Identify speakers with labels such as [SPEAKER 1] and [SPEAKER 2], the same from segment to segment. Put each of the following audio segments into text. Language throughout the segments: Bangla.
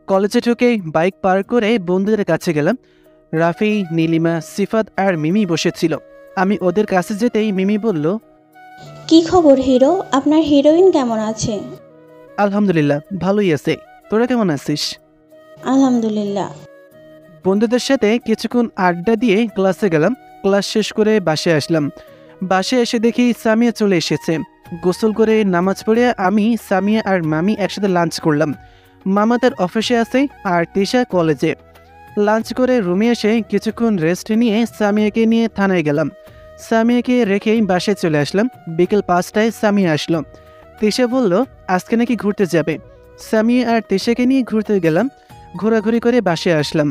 [SPEAKER 1] কলেজে ঢুকে বাইক পার্ক করে বন্ধুদের কাছে গেলাম। রাফি, নীলিমা, সিফাত আর মিমি বসেছিল। আমি ওদের কাছে যেতেই মিমি বলল,
[SPEAKER 2] কি খবর হিরো? আপনার হিরোইন কেমন আছে?
[SPEAKER 1] আলহামদুলিল্লাহ ভালোই আছে। তোরা কেমন আছিস?
[SPEAKER 2] আলহামদুলিল্লাহ।
[SPEAKER 1] বন্ধুদের সাথে কিছুক্ষণ আড্ডা দিয়ে ক্লাসে গেলাম। ক্লাস শেষ করে বাসায় আসলাম। বাসায় এসে দেখি সামিয়া চলে এসেছে। গোসল করে নামাজ পড়ে আমি, সামিয়া আর মামি একসাথে লাঞ্চ করলাম। মামা তার অফিসে আছে আর তিশা কলেজে। লাঞ্চ করে রুমে এসে কিছুক্ষণ রেস্ট নিয়ে সামিয়াকে নিয়ে থানায় গেলাম। সামিয়াকে রেখেই বাসায় চলে আসলাম। বিকেল 5টায় সামিয়া আসলো। তিশা বলল আজকে নাকি ঘুরতে যাবে। সামিয়া আর তিশাকে নিয়ে ঘুরতে গেলাম। ঘোরাঘুরি করে বাসায় আসলাম।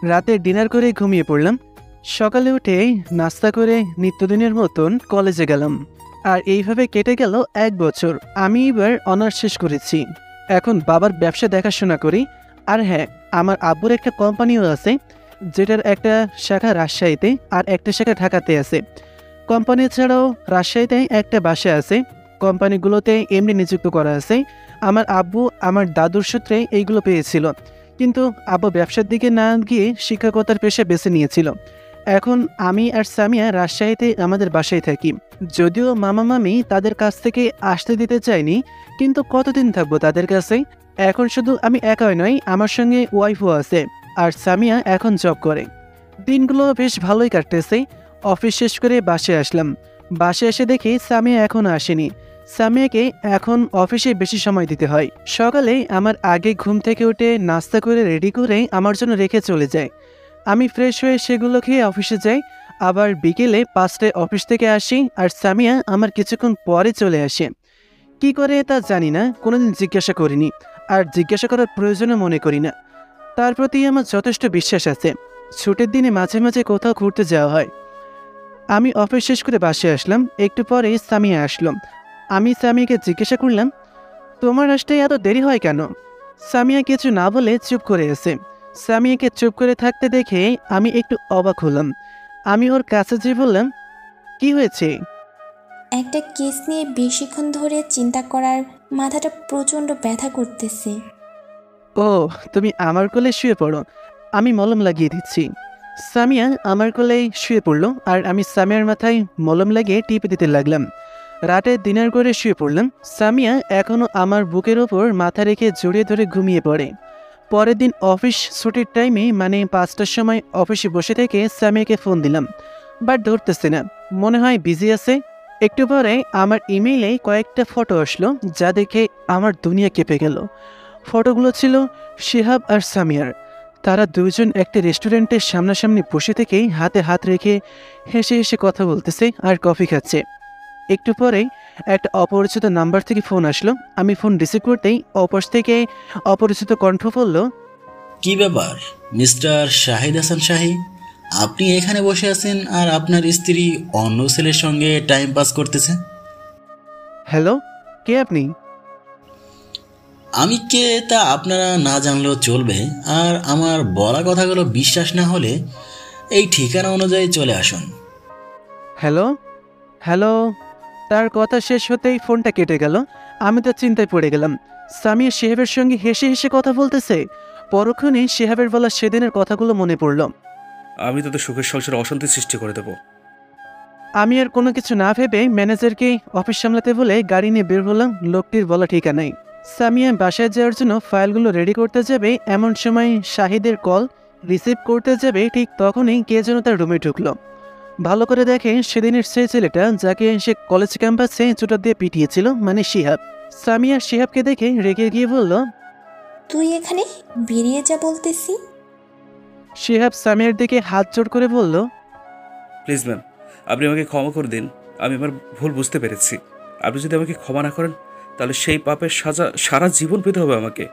[SPEAKER 1] রাতে ডিনার করে ঘুমিয়ে পড়লাম। সকালে উঠে নাস্তা করে নিত্যদিনের মতন কলেজে গেলাম। আর এইভাবে কেটে গেল 1 বছর। আমি এবার অনার্স শেষ করেছি। এখন বাবার ব্যবসা দেখাশোনা করি। আর হ্যাঁ, আমার আব্বুর একটা কোম্পানিও আছে, যেটার একটা শাখা রাজশাহীতে আর একটা শাখা ঢাকাতে আছে। কোম্পানি ছাড়াও রাজশাহীতে একটা বাসা আছে। কোম্পানিগুলোতে এমনি নিযুক্ত করা আছে। আমার আব্বু আমার দাদুর সূত্রে এইগুলো পেয়েছিল, কিন্তু আব্বু ব্যবসার দিকে না গিয়ে শিক্ষকতার পেশা বেছে নিয়েছিল। এখন আমি আর সামিয়া রাজশাহীতে আমাদের বাসায় থাকি। যদিও মামা মামি তাদের কাছ থেকে আসতে দিতে চায়নি, কিন্তু কতদিন থাকবো তাদের কাছে। এখন শুধু আমি একাই নয়, আমার সঙ্গে ওয়াইফও আছে। আর সামিয়া এখন জব করে। দিনগুলো বেশ ভালোই কাটতেছে। অফিস শেষ করে বাসায় আসলাম। বাসায় এসে দেখি সামিয়া এখনও আসেনি। সামিয়াকে এখন অফিসে বেশি সময় দিতে হয়। সকালে আমার আগে ঘুম থেকে উঠে নাস্তা করে রেডি করে আমার জন্য রেখে চলে যায়। আমি ফ্রেশ হয়ে সেগুলো খেয়ে অফিসে যাই। আবার বিকেলে 5টায় অফিস থেকে আসি আর সামিয়া আমার কিছুক্ষণ পরে চলে আসে। কি করে তা জানি না, কোনোদিন জিজ্ঞাসা করিনি, আর জিজ্ঞাসা করার প্রয়োজনও মনে করি না। তার প্রতি আমার যথেষ্ট বিশ্বাস আছে। ছুটির দিনে মাঝে মাঝে কোথাও ঘুরতে যাওয়া হয়। আমি অফিস শেষ করে বাসায় আসলাম। একটু পরে সামিয়া আসলো। আমি সামিয়াকে জিজ্ঞাসা করলাম, তোমার আসতে এত দেরি হয় কেন? সামিয়া কিছু না বলে চুপ করে আছে। সামিয়াকে চুপ করে থাকতে দেখে আমি একটু অবাক হলাম। আমি ওর কাছে যেয়ে বললাম, কি হয়েছে?
[SPEAKER 2] একটা কেস নিয়ে বেশিক্ষণ ধরে চিন্তা করার মাথাটা প্রচণ্ড ব্যথা করতেছে।
[SPEAKER 1] ও, তুমি আমার কোলে শুয়ে পড়ো, আমি মলম লাগিয়ে দিচ্ছি। সামিয়া আমার কোলে শুয়ে পড়লো আর আমি সামিয়ার মাথায় মলম লাগিয়ে টিপে দিতে লাগলাম। রাতে ডিনার করে শুয়ে পড়লাম। সামিয়া এখনও আমার বুকের ওপর মাথা রেখে জড়িয়ে ধরে ঘুমিয়ে পড়ে। পরের দিন অফিস ছুটির টাইমে মানে 5টার সময় অফিসে বসে থেকে সামিয়াকে ফোন দিলাম, বাট ধরতেছে না। মনে হয় বিজি আছে। একটু পরে আমার ইমেইলে কয়েকটা ফটো আসলো, যা দেখে আমার দুনিয়া কেঁপে গেল। ফটোগুলো ছিল শিহাব আর সামিয়ার। তারা দুজন একটা রেস্টুরেন্টের সামনাসামনি বসে থেকেই হাতে হাত রেখে হেসে হেসে কথা বলতেছে আর কফি খাচ্ছে। একটু পরেই একটা অপরিচিত নাম্বার থেকে ফোন আসলো। আমি ফোন রিসিভ করতেই অপর থেকে অপরিচিত কণ্ঠ বলল,
[SPEAKER 3] কি ব্যাপার মিস্টার শাহিদ হাসান শাহী? আপনি এখানে বসে আছেন আর আপনার স্ত্রী অন্য ছেলের সঙ্গে টাইম পাস করতেছে।
[SPEAKER 1] হ্যালো, কে আপনি?
[SPEAKER 3] আমি কে তা আপনারা না জানলেও চলবে। আর আমার বলা কথাগুলো বিশ্বাস না হলে এই ঠিকানা অনুযায়ী চলে আসুন।
[SPEAKER 1] Hello, hello. তার কথা শেষ হতেই ফোনটা কেটে গেল। আমি তো চিন্তায় পড়ে গেলাম। সামিয়া শিহাবের সঙ্গে হেসে হেসে কথা বলতেছে। পরক্ষণেই শিহাবের বলা সেদিনের কথাগুলো মনে পড়ল।
[SPEAKER 4] আমি তোদের সুখের সংসারে অশান্তি সৃষ্টি করে দেব।
[SPEAKER 1] আমি আর কোনো কিছু না ভেবে ম্যানেজারকে অফিস সামলাতে বলে গাড়ি নিয়ে বের হলাম। লোকটির বলা ঠিকানাই। সামিয়া বাসায় যাওয়ার জন্য ফাইলগুলো রেডি করতে যাবে, এমন সময় শাহিদের কল রিসিভ করতে যাবে, ঠিক তখনই কে যেন তার রুমে ঢুকলো। ভালো করে দেখে সেদিনের সেই ছেলেটা, যাকে সে কলেজ ক্যাম্পাসে চোটা দিয়ে পিটিয়েছিল, মানে শিহাব। সামিয়া শিহাবকে দেখে রেগে গিয়ে বলল,
[SPEAKER 2] তুই এখানে বেরিয়ে যা বলতেছি।
[SPEAKER 1] শিহাব সামিয়ার দিকে হাত জোড় করে বলল,
[SPEAKER 4] প্লিজ ম্যাম, আপনি আমাকে ক্ষমা করে দিন। আমি আমার ভুল বুঝতে পেরেছি। আপনি যদি আমাকে ক্ষমা না করেন তাহলে সেই পাপের সাজা সারা জীবন পেতে হবে আমাকে।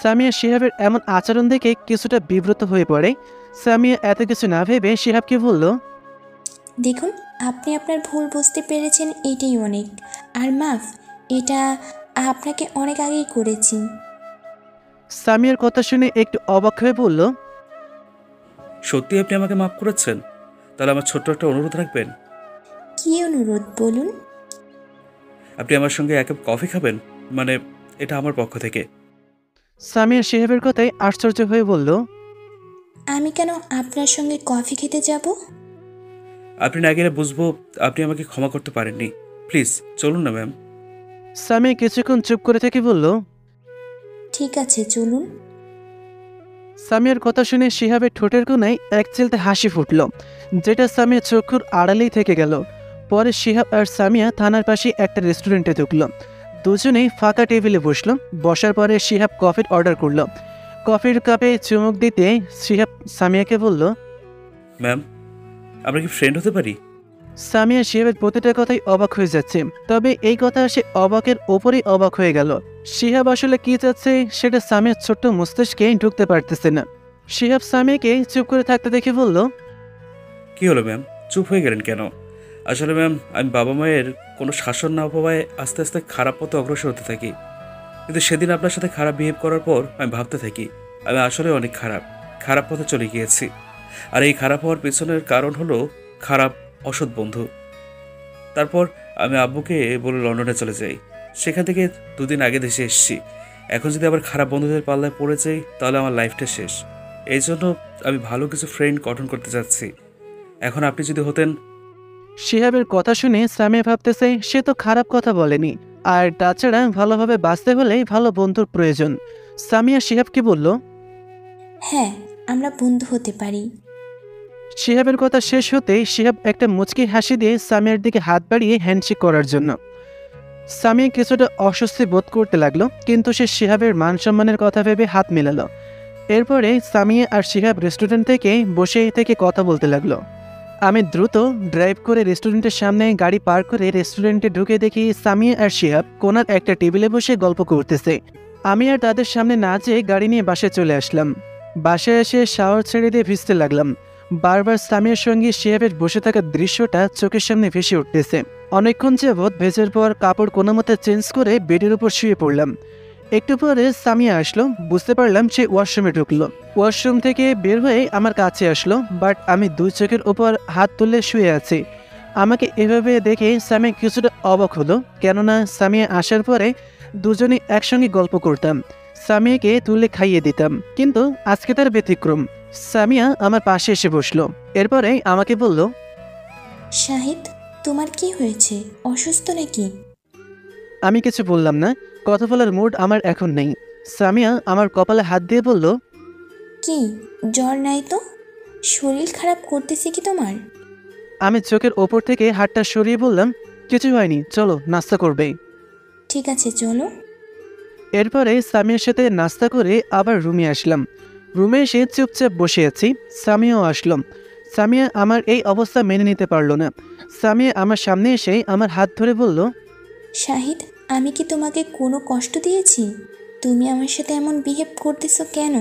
[SPEAKER 1] সামিয়া শিহাবের এমন আচরণ দেখে কিছুটা বিব্রত হয়ে পড়ে। সামিয়া এত কিছু না ভেবে শিহাবকে বলল,
[SPEAKER 2] দেখুন, আপনি আপনার ভুল বুঝতে পেরেছেন, এটাই অনেক। আর মাফ, এটা আপনাকে অনেক আগেই করেছি।
[SPEAKER 1] সামিয়ার কথা শুনে একটু অবাক হয়ে বলল,
[SPEAKER 4] সত্যি আপনি আমাকে মাফ করেছেন? তাহলে আমার ছোট্ট একটা অনুরোধ রাখবেন।
[SPEAKER 2] কী অনুরোধ বলুন?
[SPEAKER 4] আপনি আমার সঙ্গে এক কাপ কফি খাবেন, মানে এটা আমার পক্ষ থেকে।
[SPEAKER 1] সামিয়া শিহাবের কথায় আশ্চর্য হয়ে বলল,
[SPEAKER 2] আমি কেন আপনার সঙ্গে কফি খেতে যাব?
[SPEAKER 4] আপনি না গেলে বুঝবো আপনি আমাকে ক্ষমা করতে পারেননি। প্লিজ চলুন না ম্যাম।
[SPEAKER 1] সামিয়া কিছুক্ষণ চুপ করে থেকে বলল,
[SPEAKER 2] ঠিক আছে চলুন।
[SPEAKER 1] সামিয়ার কথা শুনে শিহাবের ঠোঁটের কোণায় এক চিলতে হাসি ফুটল, যেটা সামিয়া চক্ষুর আড়ালেই থেকে গেল। পরে শিহাব আর সামিয়া থানার পাশে একটা রেস্টুরেন্টে ঢুকলো। দুজনেই ফাঁকা টেবিলে বসলো। বসার পরে শিহাব কফির অর্ডার করলো। কফির কাপে চুমুক দিতে শিহাব সামিয়াকে বলল,
[SPEAKER 4] ম্যাম, আমরা কি ফ্রেন্ড হতে পারি?
[SPEAKER 1] সামিয়া শিহাবের প্রতিটা কথাই অবাক হয়ে যাচ্ছে, তবে এই কথা সে অবাকের ওপরেই অবাক হয়ে গেল। শিহাব আসলে কি চাচ্ছে সেটা সামিয়ার ছোট্ট মস্তিষ্কে ঢুকতে পারতেছে না। শিহাব সামিয়াকে চুপ করে থাকতে দেখে বলল,
[SPEAKER 4] কি হলো ম্যাম, চুপ হয়ে গেলেন কেন? আসলে ম্যাম, আমি বাবা মায়ের কোনো শাসন না পাওয়ায় আস্তে আস্তে খারাপ পথে অগ্রসর হতে থাকি। কিন্তু সেদিন আপনার সাথে খারাপ বিহেভ করার পর আমি ভাবতে থাকি আমি আসলে অনেক খারাপ পথে চলে গিয়েছি। আর এই খারাপ হওয়ার পেছনের কারণ হলো খারাপ অসৎ বন্ধু। তারপর আমি আব্বুকে বলে লন্ডনে চলে যাই। সেখান থেকে 2 দিন আগে দেশে এসেছি। এখন যদি আবার খারাপ বন্ধুদের পাল্লায় পড়ে যাই তাহলে আমার লাইফটা শেষ। এই জন্য আমি ভালো কিছু ফ্রেন্ড গঠন করতে চাচ্ছি। এখন আপনি যদি হতেন।
[SPEAKER 1] শিহাবের কথা শুনে সামিয়া ভাবতেছে সে তো খারাপ কথা বলেনি, আর তাছাড়া ভালোভাবে বাঁচতে হলে ভালো বন্ধুর প্রয়োজন। সামিয়া শিহাবকে বলল,
[SPEAKER 2] হ্যাঁ, আমরা বন্ধু হতে পারি।
[SPEAKER 1] শিহাবের কথা শেষ হতেই শিহাব একটা মুচকি হাসি দিয়ে সামিয়ার দিকে হাত বাড়িয়ে হ্যান্ডশেক করার জন্য। সামিয়া কিছুটা অস্বস্তি বোধ করতে লাগলো, কিন্তু সে শিহাবের মান সম্মানের কথা ভেবে হাত মেলালো। এরপরে সামিয়া আর শিহাব রেস্টুরেন্ট থেকে বসে থেকে কথা বলতে লাগলো। আমি দ্রুত ড্রাইভ করে রেস্টুরেন্টের সামনে গাড়ি পার্ক করে রেস্টুরেন্টে ঢুকে দেখি সামিয়া আর শিহাব কোনার একটা টেবিলে বসে গল্প করতেছে। আমি আর তাদের সামনে না যেয়ে গাড়ি নিয়ে বাসায় চলে আসলাম। বাসায় এসে শাওয়ার ছেড়ে দিয়ে ভিজতে লাগলাম। বারবার সামিয়ার সঙ্গে শিহাবের বসে থাকার দৃশ্যটা চোখের সামনে ভেসে উঠতেছে। অনেকক্ষণ যাবৎ ভেজের পর কাপড় কোনো মতে চেঞ্জ করে বেডের উপর শুয়ে পড়লাম। একটু পরে সামিয়া আসলো, বুঝতে পারলাম সে ওয়াশরুমে ঢুকলো। ওয়াশরুম থেকে বের হয়ে আমার কাছে আসলো, বাট আমি 2 চোখের উপর হাত তুলে শুয়ে আছি। আমাকে এভাবে দেখে সামিয়া কিছুটা অবাক হলো, কেননা সামিয়া আসার পরে দুজনে একসঙ্গে গল্প করতাম, সামিয়াকে তুলে খাইয়ে দিতাম। কিন্তু আজকে তার ব্যতিক্রম। সামিয়া আমার পাশে এসে বসলো। এরপরে আমাকে বলল,
[SPEAKER 2] শাহিদ, তোমার কি হয়েছে? অসুস্থ নাকি?
[SPEAKER 1] আমি কিছু বললাম না, কথা বলার মুড আমার এখন নেই। সামিয়া আমার কপালে হাত দিয়ে বলল,
[SPEAKER 2] কি, জ্বর নাই তো? শরীর খারাপ করতেছে কি তোমার?
[SPEAKER 1] আমি চোখের ওপর থেকে হাতটা সরিয়ে বললাম, কিছু হয়নি, চলো নাস্তা করবে।
[SPEAKER 2] ঠিক আছে চলো।
[SPEAKER 1] এরপরে সামিয়ার সাথে নাস্তা করে আবার রুমে আসলাম। রুমে এসে চুপচাপ বসে আছি। সামিয়াও আসলো। সামিয়া আমার এই অবস্থা মেনে নিতে পারলো না। সামিয়া আমার সামনে এসে আমার হাত ধরে বলল,
[SPEAKER 2] শাহিদ, আমি কি তোমাকে কোনো কষ্ট দিয়েছি? তুমি আমার সাথে এমন বিহেভ করতেছো কেন?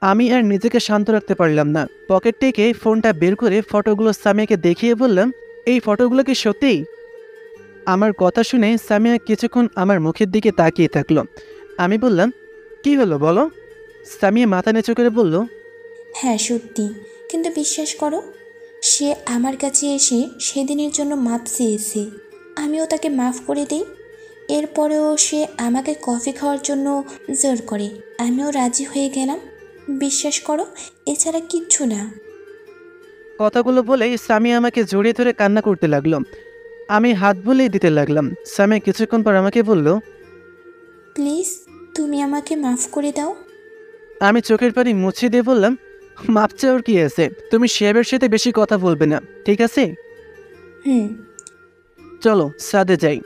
[SPEAKER 1] আমি আর নিজেকে শান্ত রাখতে পারলাম না। পকেট থেকে ফোনটা বের করে ফটোগুলো সামিয়াকে দেখিয়ে বললাম, এই ফটোগুলো কি সত্যি? আমার কথা শুনে সামিয়া কিছুক্ষণ আমার মুখের দিকে তাকিয়ে থাকলো। আমি বললাম, কি হলো বলো? সামিয়া মাথা নিচু করে বলল,
[SPEAKER 2] হ্যাঁ সত্যি, কিন্তু বিশ্বাস করো, সে আমার কাছে এসে সেদিনের জন্য মাপ চেয়েছে। আমিও তাকে মাফ করে দিই। এরপরেও সে আমাকে কফি খাওয়ার জন্য জোর করে। আমিও রাজি হয়ে গেলাম। বিশ্বাস করো, এছাড়া কিচ্ছু না।
[SPEAKER 1] কথাগুলো বলেই সামিয়া আমাকে জড়িয়ে ধরে কান্না করতে লাগলো। আমি হাত বুলিয়ে দিতে লাগলাম। সামিয়া কিছুক্ষণ পর আমাকে বলল,
[SPEAKER 2] প্লিজ, তুমি আমাকে মাফ করে দাও।
[SPEAKER 1] আমি চোখের পানি মুছে দিয়ে বললাম, মাপ চাওয়ার কি আছে? তুমি শিহাবের সাথে বেশি কথা বলবে না, ঠিক আছে?
[SPEAKER 2] হুম।
[SPEAKER 1] চলো সাদে যাই।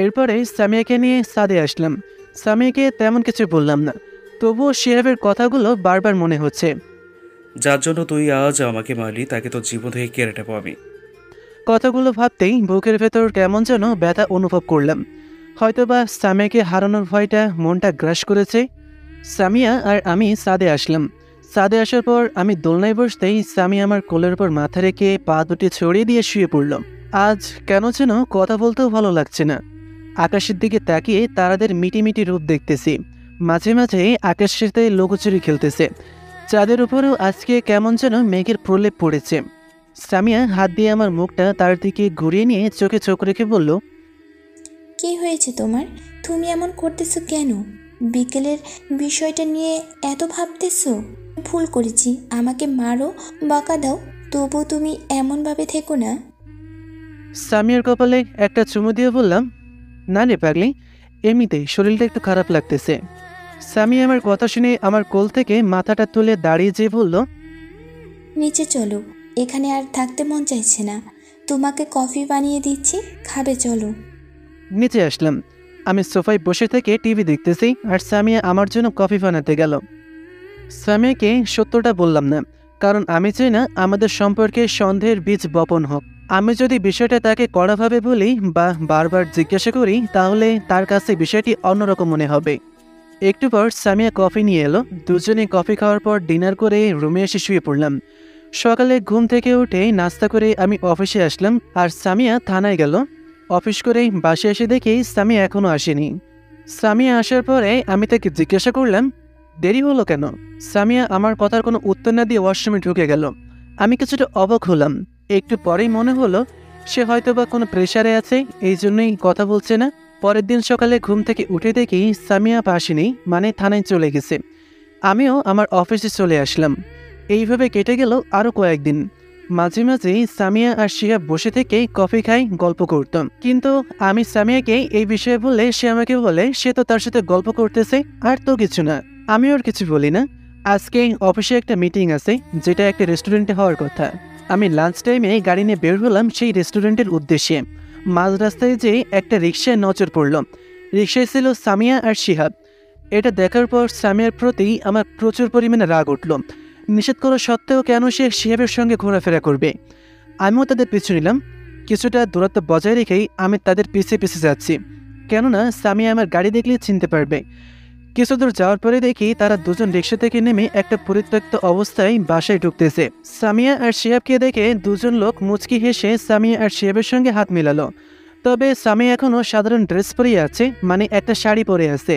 [SPEAKER 1] এরপরে সামিয়াকে নিয়ে সাদে আসলাম। সামিয়াকে তেমন কিছু বললাম না, তবুও শিহাবের কথাগুলো বারবার মনে হচ্ছে।
[SPEAKER 4] যার জন্য তুই আজ আমাকে মারলি তাকে তো জীবন থেকে কেড়ে নেবো আমি।
[SPEAKER 1] কথাগুলো ভাবতেই বুকের ভেতর কেমন যেন ব্যথা অনুভব করলাম। হয়তোবা সামিয়াকে হারানোর ভয়টা মনটা গ্রাস করেছে। সামিয়া আর আমি সাদে আসলাম। সাদে আসার পর আমি দোলনায় বসতেই সামিয়া আমার কোলের উপর মাথা রেখে পা দুটি ছড়িয়ে দিয়ে শুয়ে পড়ল। আজ কেন যেন কথা বলতেও ভালো লাগছে না। আকাশের দিকে তাকিয়ে তারাদের মিটিমিটি রূপ দেখতেছি। মাঝে মাঝে আকাশের সাথে লুকোচুরি খেলতেছে। চাঁদের উপরেও আজকে কেমন যেন মেঘের প্রলেপ পড়েছে। সামিয়া হাত দিয়ে আমার মুখটা তার দিকে ঘুরিয়ে নিয়ে চোখে চোখ রেখে বলল,
[SPEAKER 2] কি হয়েছে তোমার? তুমি এমন করতেছো কেন? বিকেলের বিষয়টা নিয়ে এত ভাবতেছো? ভুল করেছি, আমাকে মারো, বকা দাও, তবু তুমি এমনভাবে থেকো না।
[SPEAKER 1] সামিয়ার কপালে একটা চুমু দিয়ে বললাম, না রে পাগলি, এমনিতেই শরীরটা একটু খারাপ লাগতেছে। সামিয়া আমার কথা শুনে আমার কোল থেকে মাথাটা তুলে দাঁড়িয়ে যেয়ে বলল,
[SPEAKER 2] নিচে চলো, এখানে আর থাকতে মন চাইছে না। তোমাকে কফি বানিয়ে দিচ্ছি, খাবে চলো।
[SPEAKER 1] নিচে আসলাম। আমি সোফায় বসে থেকে টিভি দেখতেছি আর সামিয়া আমার জন্য কফি বানাতে গেল। সামিয়াকে সত্যটা বললাম না, কারণ আমি চাই না আমাদের সম্পর্কে সন্দেহের বীজ বপন হোক। আমি যদি বিষয়টা তাকে কড়াভাবে বলি বা বারবার জিজ্ঞাসা করি, তাহলে তার কাছে বিষয়টি অন্যরকম মনে হবে। একটু পর সামিয়া কফি নিয়ে এলো। দুজনে কফি খাওয়ার পর ডিনার করে রুমে এসে শুয়ে পড়লাম। সকালে ঘুম থেকে উঠে নাস্তা করে আমি অফিসে আসলাম আর সামিয়া থানায় গেল। অফিস করে বাসে এসে দেখি সামিয়া এখনও আসেনি। সামিয়া আসার পরে আমি তাকে জিজ্ঞাসা করলাম, দেরি হলো কেন? সামিয়া আমার কথার কোনো উত্তর না দিয়ে ওয়াশরুমে ঢুকে গেল। আমি কিছুটা অবাক হলাম। একটু পরেই মনে হলো সে হয়তোবা কোনো প্রেশারে আছে, এই জন্যই কথা বলছে না। পরের দিন সকালে ঘুম থেকে উঠে দেখি সামিয়া আসেনি, মানে থানায় চলে গেছে। আমিও আমার অফিসে চলে আসলাম। এইভাবে কেটে গেল আরও কয়েকদিন। মাঝে মাঝেই সামিয়া আর শিহাব বসে থেকে কফি খাই, গল্প করতাম। কিন্তু আমি সামিয়াকে এই বিষয়ে বললে সে আমাকে বলে সে তো তার সাথে গল্প করতেছে, আর তো কিছু না। আমি ওর কিছু বলি না। আজকে অফিসে একটা মিটিং আছে, যেটা একটা রেস্টুরেন্টে হওয়ার কথা। আমি লাঞ্চ টাইমে গাড়ি নিয়ে বের হলাম সেই রেস্টুরেন্টের উদ্দেশ্যে। মাঝ রাস্তায় যে একটা রিক্সায় নজর পড়ল। রিক্সায় ছিল সামিয়া আর শিহাব। এটা দেখার পর সামিয়ার প্রতি আমার প্রচুর পরিমাণে রাগ উঠল। নিষেধ করা সত্ত্বেও কেন সে শিহাবের সঙ্গে ঘোরাফেরা করবে? আমিও তাদের পিছু নিলাম। কিছুটা দূরত্ব বজায় রেখেই আমি তাদের পিছে পিছে যাচ্ছি, কেননা সামিয়া আমার গাড়ি দেখলেই চিনতে পারবে। কিছু দূর যাওয়ার পরে দেখি তারা দুজন রিক্সা থেকে নেমে একটা পরিত্যক্ত অবস্থায় বাসায় ঢুকতেছে। সামিয়া আর শিহাবকে দেখে দুজন লোক মুচকি হেসে সামিয়া আর শিহাবের সঙ্গে হাত মিলালো। তবে সামিয়া এখনও সাধারণ ড্রেস পরেই আছে, মানে একটা শাড়ি পরে আছে।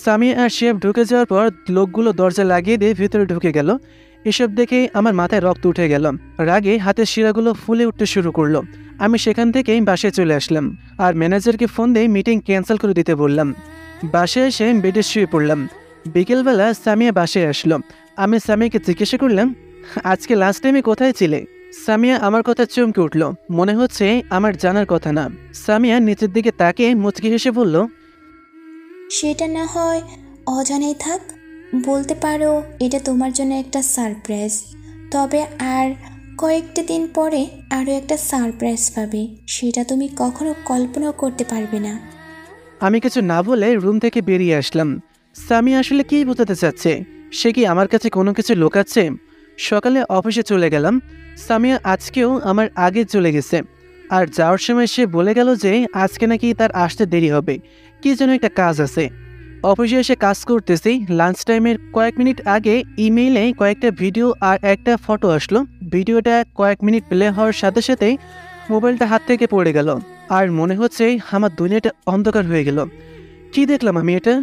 [SPEAKER 1] সামিয়া আর শিহাব ঢুকে যাওয়ার পর লোকগুলো দরজা লাগিয়ে দিয়ে ভিতরে ঢুকে গেল। এসব দেখে আমার মাথায় রক্ত উঠে গেল। রাগে হাতের শিরাগুলো ফুলে উঠতে শুরু করলো। আমি সেখান থেকেই বাসায় চলে আসলাম আর ম্যানেজারকে ফোন দিয়ে মিটিং ক্যান্সেল করে দিতে বললাম। বাসায় এসে বেডে শুয়ে পড়লাম। বিকেলবেলা সামিয়া বাসায় আসলো। আমি সামিয়াকে জিজ্ঞাসা করলাম, আজকে লাস্ট টাইমে কোথায় ছিলে? সামিয়া আমার কথা চমকে উঠল। মনে হচ্ছে আমার জানার কথা না। সামিয়া নিচের দিকে তাকিয়ে মুচকি হেসে বলল,
[SPEAKER 2] সেটা না হয় অজানাই থাক। বলতে পারো এটা তোমার জন্য একটা সারপ্রাইজ। তবে আর কয়েকটা দিন পরে আরও একটা সারপ্রাইজ পাবে, সেটা তুমি কখনো কল্পনাও করতে পারবে না।
[SPEAKER 1] আমি কিছু না বলে রুম থেকে বেরিয়ে আসলাম। সামিয়া আসলে কী বোঝাতে চাচ্ছে? সে কি আমার কাছে কোনো কিছু লুকাচ্ছে? সকালে অফিসে চলে গেলাম। সামিয়া আজকেও আমার আগে চলে গেছে। আর যাওয়ার সময় সে বলে গেল যে আজকে নাকি তার আসতে দেরি হবে, কি যেন একটা কাজ আছে। অফিসে এসে কাজ করতেছি। লাঞ্চ টাইমের কয়েক মিনিট আগে ইমেইলে কয়েকটা ভিডিও আর একটা ফটো আসলো। ভিডিওটা কয়েক মিনিট প্লে হওয়ার সাথে সাথেই মোবাইলটা হাত থেকে পড়ে গেল আর মনে হচ্ছে আমার দুনিয়াটা অন্ধকার হয়ে গেল। কি দেখলাম আমি এটা?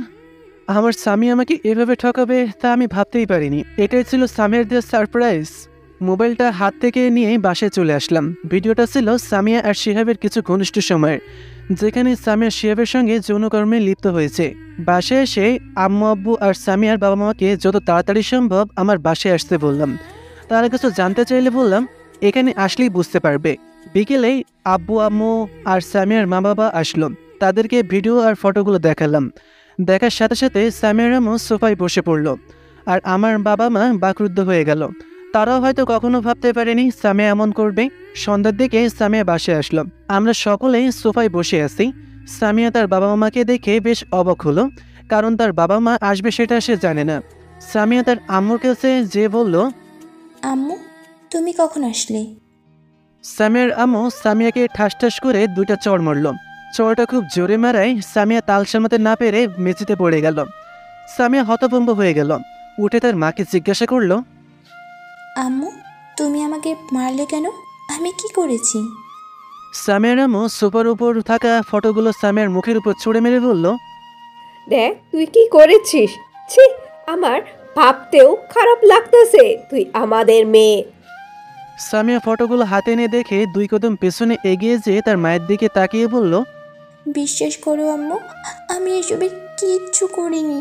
[SPEAKER 1] আমার স্বামী আমাকে এভাবে ঠকাবে তা আমি ভাবতেই পারিনি। এটাই ছিল স্বামীর দেওয়া সারপ্রাইজ। মোবাইলটা হাত থেকে নিয়ে বাসায় চলে আসলাম। ভিডিওটা ছিল সামিয়া আর শিহাবের কিছু ঘনিষ্ঠ সময়ের, যেখানে সামিয়া শিহাবের সঙ্গে যৌনকর্মে লিপ্ত হয়েছে। বাসায় এসে আম্মু আব্বু আর সামিয়ার বাবা মাকে যত তাড়াতাড়ি সম্ভব আমার বাসায় আসতে বললাম। তারা কিছু জানতে চাইলে বললাম এখানে আসলেই বুঝতে পারবে। বিকেলেই আব্বু আম্মু আর সামিয়ার মা বাবা আসলো। তাদেরকে ভিডিও আর ফটোগুলো দেখালাম। দেখার সাথে সাথে সামিয়ার আম্মু সোফায় বসে পড়ল আর আমার বাবা মা বাকরুদ্ধ হয়ে গেল। তারাও হয়তো কখনো ভাবতে পারেনি সামিয়া এমন করবে। সন্ধ্যার দিকে সামিয়া বাসায় আসলো। আমরা সকলেই সোফায় বসে আছি। সামিয়া তার বাবা মাকে দেখে বেশ অবাক হলো, কারণ তার বাবা মা আসবে সেটা সে জানে না। সামিয়া তার আম্মুর কাছে যে বলল,
[SPEAKER 2] আম্মু, তুমি কখন আসলে?
[SPEAKER 1] সামিয়ার আম্মু সামিয়াকে ঠাস ঠাস করে দুইটা চড় মারল। চড়টা খুব জোরে মারায় সামিয়া তাল সামলাতে না পেরে মেঝেতে পড়ে গেল। সামিয়া হতভম্ব হয়ে গেল। উঠে তার মাকে জিজ্ঞাসা করলো,
[SPEAKER 2] আম্মু, তুমি আমাকে মারলে কেন? আমি কি করেছি?
[SPEAKER 1] সামিয়ার আম্মু সোফার উপর থাকা ফটোগুলো সামিয়ার মুখের উপর ছুঁড়ে মেরে বলল,
[SPEAKER 5] দেখ তুই কি করেছিস। ছি, আমার ভাবতেও খারাপ লাগতেছে। তুই আমাদের মেয়ে।
[SPEAKER 1] সামিয়া ফটোগুলো হাতে এনে দেখে দুই কদম পেছনে এগিয়ে যেয়ে তার মায়ের দিকে তাকিয়ে বলল,
[SPEAKER 2] বিশ্বাস করো আম্মু, আমি এসবে কিচ্ছু করিনি।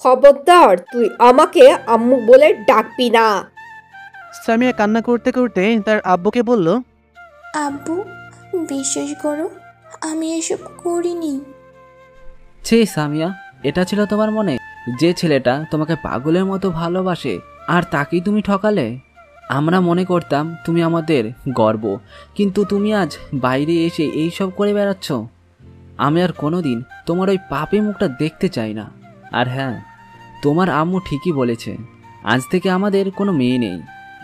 [SPEAKER 5] খবরদার, তুই আমাকে আম্মু বলে ডাকবি না।
[SPEAKER 1] সামিয়া কান্না করতে করতে তার আব্বুকে বলল,
[SPEAKER 2] আব্বু, বিশ্বাস করো, আমি এসব করিনি।
[SPEAKER 6] ছি সামিয়া, এটা ছিল তোমার মনে? যে ছেলেটা তোমাকে পাগলের মতো ভালোবাসে আর তাকেই তুমি ঠকালে? আমরা মনে করতাম তুমি আমাদের গর্ব, কিন্তু তুমি আজ বাইরে এসে এই সব করে বেড়াচ্ছ। আমি আর কোনোদিন তোমার ওই পাপী মুখটা দেখতে চাই না। আর হ্যাঁ, তোমার আম্মু ঠিকই বলেছে, আজ থেকে আমাদের কোনো মেয়ে নেই।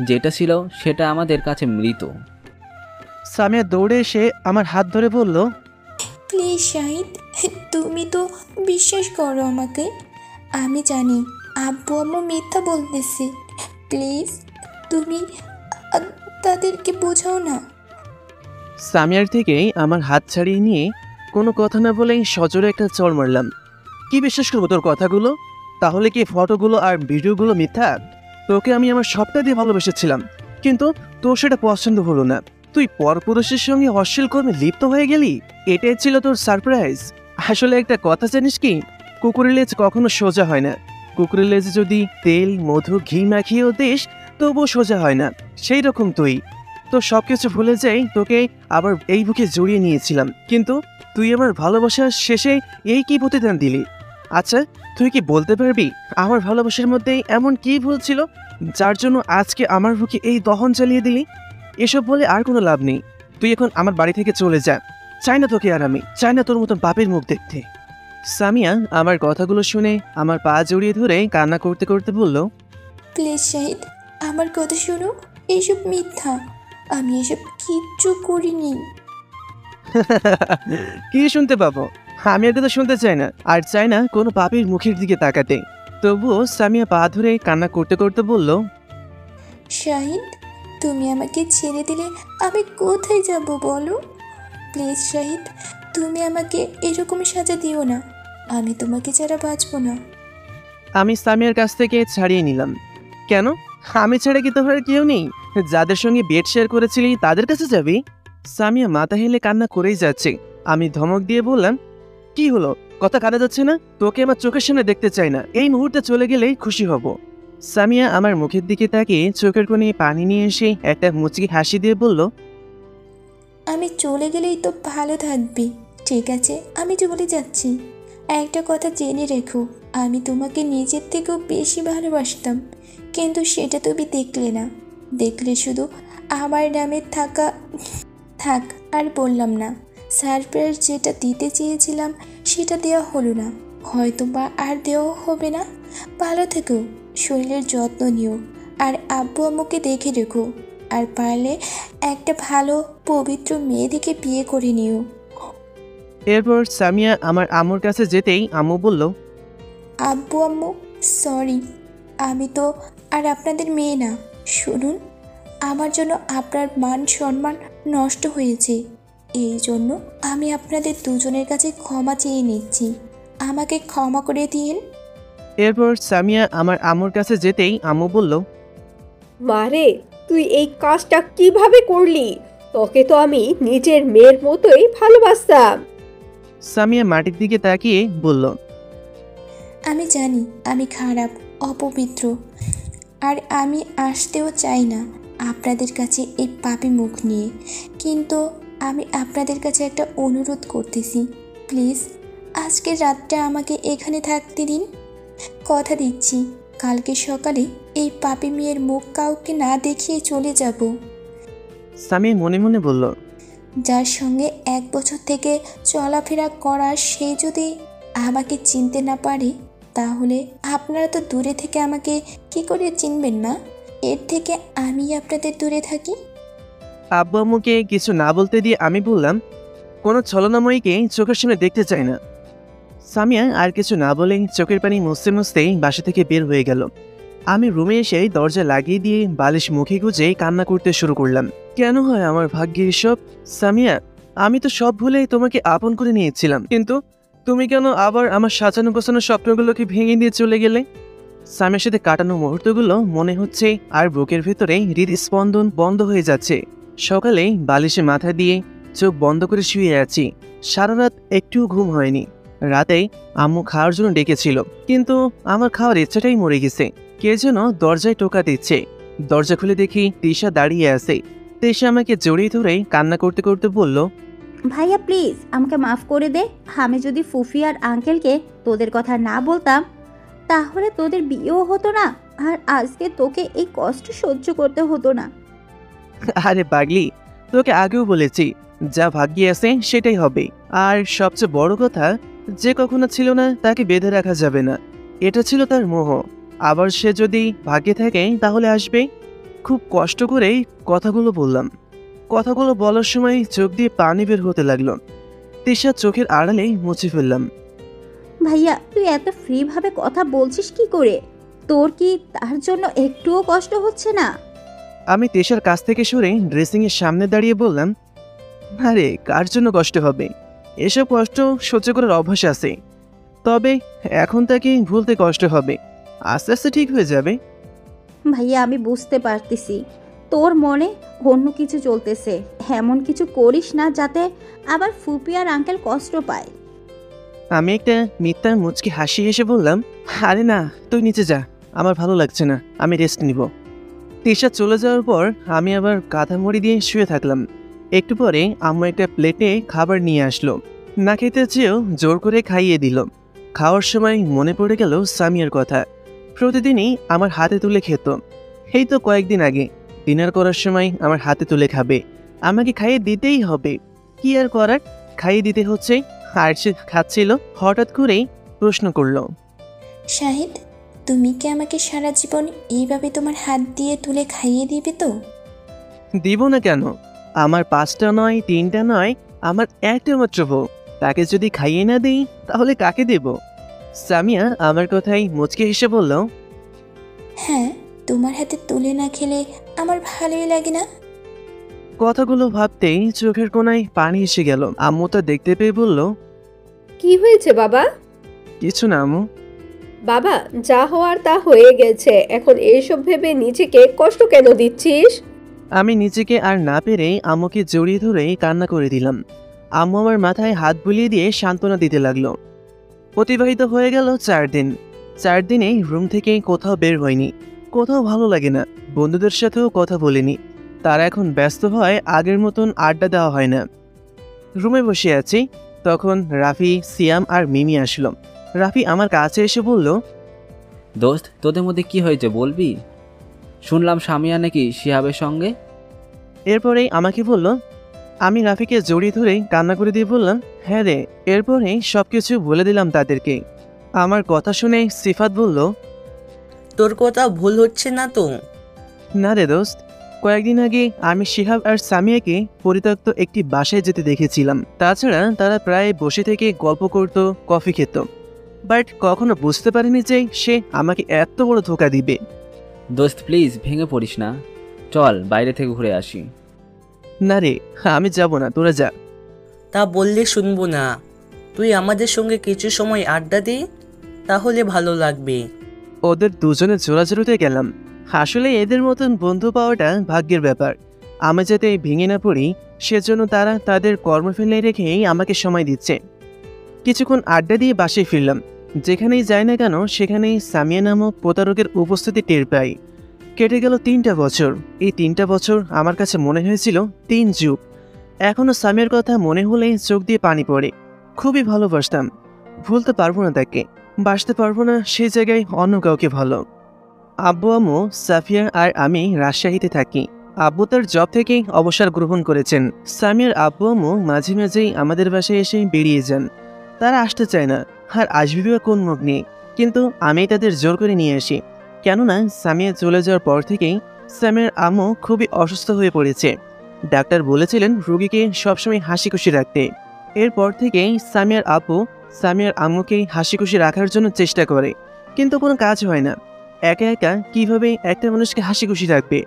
[SPEAKER 6] যেটা ছিল সেটা আমাদের কাছে মৃত।
[SPEAKER 1] সামিয়া দৌড়ে এসে আমার হাত ধরে বলল,
[SPEAKER 2] প্লিজ শাহিদ, তুমি তো বিশ্বাস করো আমাকে। আমি জানি আব্বু আম্মু মিথ্যা বলতেছে। প্লিজ তুমি তাদেরকে বোঝাও না।
[SPEAKER 1] সামিয়ার থেকেই আমার হাত ছাড়িয়ে নিয়ে কোনো কথা না বলেই সজোরে একটা চড় মারলাম। কি বিশ্বাস করবো তোর কথাগুলো? তাহলে কি ফটোগুলো আর ভিডিওগুলো মিথ্যা? তোকে আমি আমার সবটা দিয়ে ভালোবেসেছিলাম, কিন্তু তোর সেটা পছন্দ হলো না। তুই পরপুরুষের সঙ্গে অশ্লীল কর্মে লিপ্ত হয়ে গেলি। এটাই ছিল তোর সারপ্রাইজ। আসলে একটা কথা জানিস কি, কুকুরের লেজ কখনো সোজা হয় না। কুকুরের লেজে যদি তেল মধু ঘি মাখিয়েও দিস তবুও সোজা হয় না। সেই রকম তুই তো সবকিছু ভুলে যাই তোকে আবার এই বুকে জড়িয়ে নিয়েছিলাম, কিন্তু তুই আমার ভালোবাসার শেষে এই কি প্রতিদান দিলি? আচ্ছা, তুই কি বলতে পারবি আমার ভালোবাসার মধ্যে এমন কি ভুল ছিল যার জন্য আজকে আমার বুকে এই দহন চালিয়ে দিলি? এসব বলে আর কোনো লাভ নেই। তুই এখন আমার বাড়ি থেকে চলে যা। চাই না তোকে আর আমি, চাই না তোর মতন পাপের মুখ দেখতে। সামিয়া আমার কথাগুলো শুনে আমার পা জড়িয়ে ধরে কান্না করতে করতে বলল,
[SPEAKER 2] প্লিজ শাহিদ, আমার কথা শোনো। এসব মিথ্যা, আমি এসব কিচ্ছু করিনি।
[SPEAKER 1] কি শুনতে পাবো? আমি আর কথা শুনতে চাই না, আর চাই না কোনো পাপীর মুখের দিকে তাকাতে। তবুও সামিয়া পা ধরে কান্না করতে করতে বলল,
[SPEAKER 2] শাহিদ, তুমি আমাকে ছেড়ে দিলে আমি কোথায় যাব বলো? প্লিজ শাহিদ, তুমি আমাকে এরকম সাজা দিও না। আমি তোমাকে ছাড়া বাঁচবো না।
[SPEAKER 1] আমি সামিয়ার কাছ থেকে ছাড়িয়ে নিলাম। কেন? আমি ছাড়া কি তোমার কেউ নেই? যাদের সঙ্গে বেড শেয়ার করেছিলি তাদের কাছে যাবি? সামিয়া মাথা হেলে কান্না করেই যাচ্ছে। আমি ধমক দিয়ে বললাম, কি হলো? কথা কাটা যাচ্ছে না? তোকে আমার চোখের সামনে দেখতে চাই না। এই মুহূর্তে চলে গেলেই খুশি হব। সামিয়া আমার মুখের দিকে তাকিয়ে চোখের কোণে পানি নিয়ে এসে একটা মুচকি হাসি দিয়ে বলল,
[SPEAKER 2] আমি চলে গেলেই তো ভালো থাকবি। ঠিক আছে, আমি চলে যাচ্ছি। একটা কথা জেনে রেখো, আমি তোমাকে নিজের থেকেও বেশি ভালোবাসতাম, কিন্তু সেটা তুমি দেখলে না। দেখলে শুধু আমার নামে থাক আর বললাম না। সারপ্রাইজ যেটা দিতে চেয়েছিলাম সেটা দেওয়া হলো না, হয়তো বা আর দেওয়া হবে না। ভালো থেকো, শরীরের যত্ন নিও, আর আব্বু আম্মুকে দেখে রেখো। আর পারলে একটা ভালো পবিত্র মেয়ে দেখে বিয়ে করে নিও।
[SPEAKER 1] এরপর সামিয়া আমার আম্মুর কাছে যেতেই আম্মু বলল,
[SPEAKER 2] আব্বু আম্মু, সরি, আমি তো আর আপনাদের মেয়ে না। শুনুন, আমার জন্য আপনার মান সম্মান নষ্ট হয়েছে, এই জন্য আমি আপনাদের দুজনের কাছে ক্ষমা চেয়ে নিচ্ছি। আমাকে ক্ষমা করে দিন।
[SPEAKER 1] এরপর সামিয়া আমার আম্মুর কাছে যেতেই আম্মু বলল,
[SPEAKER 5] মারে, তুই এই কাজটা কিভাবে করলি? তোকে তো আমি নিজের মেয়ের মতোই ভালোবাসতাম।
[SPEAKER 1] সামিয়া মাটির দিকে তাকিয়ে বলল,
[SPEAKER 2] আমি জানি আমি খারাপ, অপবিত্র, আর আমি আসতেও চাই না আপনাদের কাছে এই পাপী মুখ নিয়ে। কিন্তু আমি আপনাদের কাছে একটা অনুরোধ করতেছি, প্লিজ আজকের রাতটা আমাকে এখানে থাকতে দিন। কথা দিচ্ছি, কালকে সকালে এই পাপী মেয়ের মুখ কাউকে না দেখিয়ে চলে যাব।
[SPEAKER 1] সামিয়া মনে মনে বলল,
[SPEAKER 2] যার সঙ্গে 1 বছর থেকে চলাফেরা করা সে যদি আমাকে চিনতে না পারে, তাহলে আপনারা তো দূরে থেকে আমাকে কি করে চিনবেন না? এর থেকে আমি আপনাদের দূরে থাকি।
[SPEAKER 1] আব্বু আম্মুকে কিছু না বলতে দিয়ে আমি বললাম, কোনো ছলনাময়ীকে চোখের সামনে দেখতে চাই না। সামিয়া আর কিছু না বলেই চোখের পানি মুছতে মুছতেই বাসা থেকে বের হয়ে গেল। আমি রুমে এসে দরজা লাগিয়ে দিয়ে বালিশ মুখে গুজে কান্না করতে শুরু করলাম। কেন হয় আমার ভাগ্যে এসব? সামিয়া, আমি তো সব ভুলেই তোমাকে আপন করে নিয়েছিলাম, কিন্তু তুমি কেন আবার আমার সাজানো গোছানো স্বপ্নগুলোকে ভেঙে দিয়ে চলে গেলে? সামিয়ার সাথে কাটানো মুহূর্তগুলো মনে হচ্ছে আর বুকের ভেতরে হৃদস্পন্দন বন্ধ হয়ে যাচ্ছে। সকালে বালিশে মাথা দিয়ে চোখ বন্ধ করে শুয়ে আছি। সারা রাত একটুও ঘুম হয়নি। রাতেই আম্মু খাওয়ার জন্য ডেকেছিল, কিন্তু আমার খাওয়ার ইচ্ছাটাই মরে গেছে। কে যেন দরজায় টোকা দিচ্ছে। দরজা খুলে দেখি তিশা দাঁড়িয়ে আছে। তিশা আমাকে জড়িয়ে ধরে কান্না করতে করতে বলল,
[SPEAKER 7] ভাইয়া প্লিজ আমাকে মাফ করে দে। আমি যদি ফুফি আর আঙ্কেলকে তোদের কথা না বলতাম তাহলে তোদের বিয়েও হতো না, আর আজকে তোকে এই কষ্ট সহ্য করতে হতো না।
[SPEAKER 1] আরে পাগলি, তোকে আগেও বলেছি, যা ভাগ্যে আছে সেটাই হবে। আর সবচেয়ে বড় কথা, যে কখনো ছিল না তাকে বেঁধে রাখা যাবে না। এটা ছিল তার মোহ। আবার সে যদি ভাগ্যে থাকে তাহলে আসবে। খুব কষ্ট করেই কথাগুলো বললাম। কথাগুলো বলার সময় চোখ দিয়ে পানি বের হতে লাগলো। তিশা চোখের আড়ালেই মুছে ফেললাম।
[SPEAKER 7] ভাইয়া তুই এত ফ্রিভাবে কথা বলছিস কি করে? তোর কি তার জন্য একটুও কষ্ট হচ্ছে না?
[SPEAKER 1] আমি তিশার কাছ থেকে সরে ড্রেসিংয়ের সামনে দাঁড়িয়ে বললাম, আরে কার জন্য কষ্ট হবে? এসব কষ্ট সহ্য করার অভ্যাস আছে। তবে এখন তাকে ভুলতে কষ্ট হবে, আস্তে আস্তে ঠিক হয়ে যাবে।
[SPEAKER 7] ভাইয়া আমি বুঝতে পারতেছি তোর মনে অন্য কিছু চলতেছে। এমন কিছু করিস না যাতে আবার ফুপি আর আঙ্কেল কষ্ট পায়।
[SPEAKER 1] আমি একটা মিথ্যার মুচকি হাসি হেসে বললাম, আরে না, তুই নিচে যা, আমার ভালো লাগছে না, আমি রেস্ট নিব। তিশা চলে যাওয়ার পর আমি আবার কাঁথা মুড়ি দিয়ে শুয়ে থাকলাম। একটু পরে আম্মু একটা প্লেটে খাবার নিয়ে আসলো। না খেতে চেয়েও জোর করে খাইয়ে দিল। খাওয়ার সময় মনে পড়ে গেল সামিয়ার কথা। প্রতিদিনই আমার হাতে তুলে খেত। এই তো কয়েকদিন আগে ডিনার করার সময় আমার হাতে তুলে খাবে। আমাকে খাইয়ে দিতেই হবে, কি আর করার, খাইয়ে দিতে হচ্ছে। আর সে খাচ্ছিল, হঠাৎ করেই প্রশ্ন করলো,
[SPEAKER 2] শাহিদ, তুমি কি আমাকে সারা জীবন এইভাবে তোমার হাত দিয়ে তুলে খাইয়ে দিবে তো?
[SPEAKER 1] দিব না কেন? আমার 5টা নয়, 3টা নয়, আমার একটা মাত্র বউ। তাকে যদি খাইয়ে না দিই তাহলে কাকে দেব? সামিয়া আমার কথাই মুচকে হেসে বলল,
[SPEAKER 2] হ্যাঁ, তোমার হাতে তুলে না খেলে আমার ভালোই লাগে না।
[SPEAKER 1] কথাগুলো ভাবতেই চোখের কোণায় পানি এসে গেল। আম্মু তা দেখতে পেয়ে বলল,
[SPEAKER 5] কি হয়েছে বাবা?
[SPEAKER 1] কিছু না আম্মু।
[SPEAKER 5] বাবা, যা হওয়ার তা হয়ে গেছে, এখন এইসব ভেবে নিজেকে কষ্ট কেন দিচ্ছিস?
[SPEAKER 1] আমি নিজেকে আর না পেরে আম্মুকে জড়িয়ে ধরে কান্না করে দিলাম। আম্মু আমার মাথায় হাত বুলিয়ে দিয়ে সান্ত্বনা দিতে লাগলো। অতিবাহিত হয়ে গেল 4 দিন। 4 দিনে রুম থেকে কোথাও বের হয়নি। কোথাও ভালো লাগে না, বন্ধুদের সাথেও কথা বলিনি। তারা এখন ব্যস্ত হয়, আগের মতন আড্ডা দেওয়া হয় না। রুমে বসে আছি, তখন রাফি, সিয়াম আর মিমি আসলো। রাফি আমার কাছে এসে বলল,
[SPEAKER 6] দোস্ত, তোদের মধ্যে কি হয়েছে বলবি? শুনলাম সামিয়া নাকি শিহাবের সঙ্গে।
[SPEAKER 1] এরপরেই আমাকে বলল। আমি রাফিকে জড়িয়ে ধরে কান্না করে দিয়ে বললাম, হ্যাঁ রে। এরপরেই সব কিছু বলে দিলাম তাদেরকে। আমার কথা শুনে সিফাত বলল,
[SPEAKER 8] তোর কথা ভুল হচ্ছে না তো?
[SPEAKER 1] না রে দোস্ত, কয়েকদিন আগে আমি শিহাব আর সামিয়াকে পরিত্যক্ত একটি বাসায় যেতে দেখেছিলাম। তাছাড়া তারা প্রায় বসে থেকে গল্প করত, কফি খেত। বাট কখনো বুঝতে পারিনি যে সে আমাকে এত বড় ধোকা দিবে।
[SPEAKER 6] দোস্ত প্লিজ ভেঙে পড়িস না, চল বাইরে থেকে ঘুরে আসি।
[SPEAKER 1] না রে, আমি যাব না, তোরা যা।
[SPEAKER 8] তা বললে শুনবো না। তুই আমাদের সঙ্গে কিছু সময় আড্ডা দে, তাহলে ভালো লাগবে।
[SPEAKER 1] ওদের দুজনে জোরাজোরিতে গেলাম। আসলে এদের মতন বন্ধু পাওয়াটা ভাগ্যের ব্যাপার। আমি যাতে ভেঙে না পড়ি সেজন্য তারা তাদের কর্ম ফেলে রেখেই আমাকে সময় দিচ্ছে। কিছুক্ষণ আড্ডা দিয়ে বাসায় ফিরলাম। যেখানেই যাই না কেন সেখানেই সামিয়া নামক প্রতারকের উপস্থিতি টের পাই। কেটে গেল 3টা বছর। এই 3টা বছর আমার কাছে মনে হয়েছিল 3 যুগ। এখনও সামিয়ার কথা মনে হলে চোখ দিয়ে পানি পড়ে। খুবই ভালোবাসতাম, ভুলতে পারবো না তাকে, বাসতে পারবো না সেই জায়গায় অন্য কাউকে ভালো। আব্বু আম্মু, সাফিয়া আর আমি রাজশাহীতে থাকি। আব্বু তার জব থেকে অবসর গ্রহণ করেছেন। সামিয়ার আব্বু আম্মু মাঝে মাঝেই আমাদের বাসায় এসে বেরিয়ে যান। তারা আসতে চায় না, আর আসবে বা কোন মুখ নিয়ে, কিন্তু আমি তাদের জোর করে নিয়ে আসি। কেননা সামিয়া চলে যাওয়ার পর থেকেই সামিয়ার আম্মু খুবই অসুস্থ হয়ে পড়েছে। ডাক্তার বলেছিলেন রোগীকে সবসময় হাসি খুশি রাখতে। এরপর থেকেই সামিয়ার আব্বু সামিয়ার আম্মুকে হাসি খুশি রাখার জন্য চেষ্টা করে, কিন্তু কোনো কাজ হয় না। একা একা কিভাবে একটা মানুষকে হাসি খুশি রাখবে?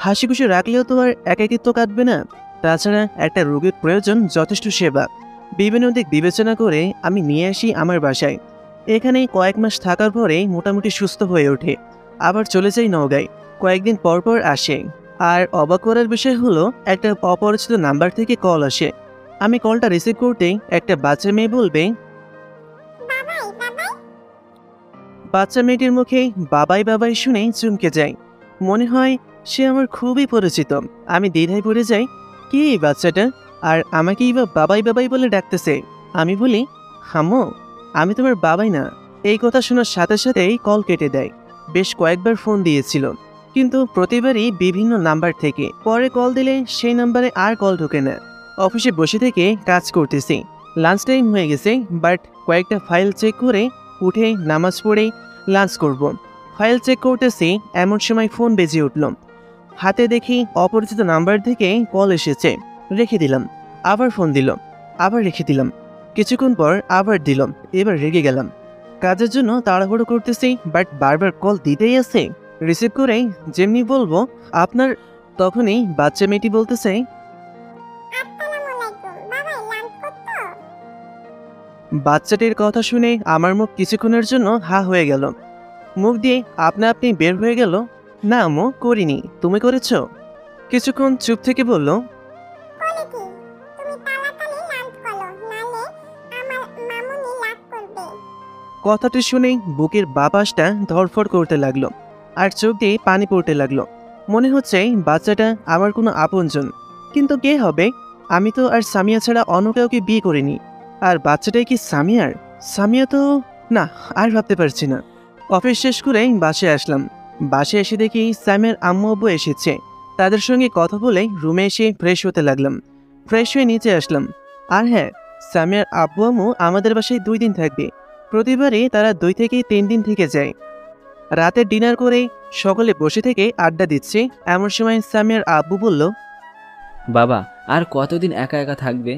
[SPEAKER 1] হাসি খুশি রাখলেও তো আর একাকিত্ব কাটবে না। তাছাড়া একটা রোগীর প্রয়োজন যথেষ্ট সেবা। বিভিন্ন দিক বিবেচনা করে আমি নিয়ে আসি আমার বাসায়। এখানে কয়েক মাস থাকার পরে মোটামুটি সুস্থ হয়ে ওঠে। আবার চলে যাই নওগাঁয়। কয়েকদিন পর পর আসে। আর অবাক করার বিষয় হলো, একটা অপরিচিত নাম্বার থেকে কল আসে। আমি কলটা রিসিভ করতেই একটা বাচ্চা মেয়ে বলবে, বাচ্চা মেয়েটির মুখে বাবাই বাবাই শুনে চমকে যায়। মনে হয় সে আমার খুবই পরিচিত। আমি দ্বিধায় পড়ে যাই, কি এই বাচ্চাটা, আর আমাকেই বা বাবাই বাবাই বলে ডাকতেছে। আমি বলি, হাম্মু, আমি তোমার বাবাই না। এই কথা শোনার সাথে সাথেই কল কেটে দেয়। বেশ কয়েকবার ফোন দিয়েছিল, কিন্তু প্রতিবারই বিভিন্ন নাম্বার থেকে। পরে কল দিলে সেই নাম্বারে আর কল ঢোকে না। অফিসে বসে থেকে কাজ করতেছি। লাঞ্চ টাইম হয়ে গেছে, বাট কয়েকটা ফাইল চেক করে উঠে নামাজ পড়ে লাঞ্চ করব। ফাইল চেক করতেছি, এমন সময় ফোন বেজে উঠল। হাতে দেখি অপরিচিত নাম্বার থেকে কল এসেছে। রেখে দিলাম। আবার ফোন দিল, আবার রেখে দিলাম। কিছুক্ষণ পর আবার দিল। এবার রেগে গেলাম। কাজের জন্য তাড়াহুড়ো করতেছি, বাট বারবার কল দিতেই আছে। রিসিভ করে যেমনি বলবো আপনার, তখনই বাচ্চা মেয়েটি বলতেছে, বাচ্চাটির কথা শুনে আমার মুখ কিছুক্ষণের জন্য হা হয়ে গেল। মুখ দিয়ে আপনা আপনি বের হয়ে গেল, না আম্মু করিনি, তুমি করেছো। কিছুক্ষণ চুপ থেকে বলল, কথাটি শুনে বুকের বাপাসটা ধরফর করতে লাগলো, আর চোখ দিয়ে পানি পড়তে লাগলো। মনে হচ্ছে বাচ্চাটা আমার কোনো আপনজন, কিন্তু কে হবে? আমি তো আর সামিয়া ছাড়া অন্য কাউকে বিয়ে করিনি। আর বাচ্চাটাই কি সামিয়ার? সামিয়া তো না, আর ভাবতে পারছি না। অফিস শেষ করে বাসায় আসলাম। বাসায় এসে দেখি সামিয়ার আম্মু আব্বু এসেছে। তাদের সঙ্গে কথা বলে রুমে এসে ফ্রেশ হতে লাগলাম। ফ্রেশ হয়ে নিচে আসলাম। আর হ্যাঁ, সামিয়ার আব্বু আম্মু আমাদের বাসায় 2 দিন থাকবে। প্রতিবারই তারা 2 থেকে 3 দিন থেকে যায়। রাতে ডিনার করে সকলে বসে থেকে আড্ডা দিচ্ছে। এমন সময় সামিয়ার আব্বু বলল,
[SPEAKER 6] বাবা, আর কতদিন একা একা থাকবে?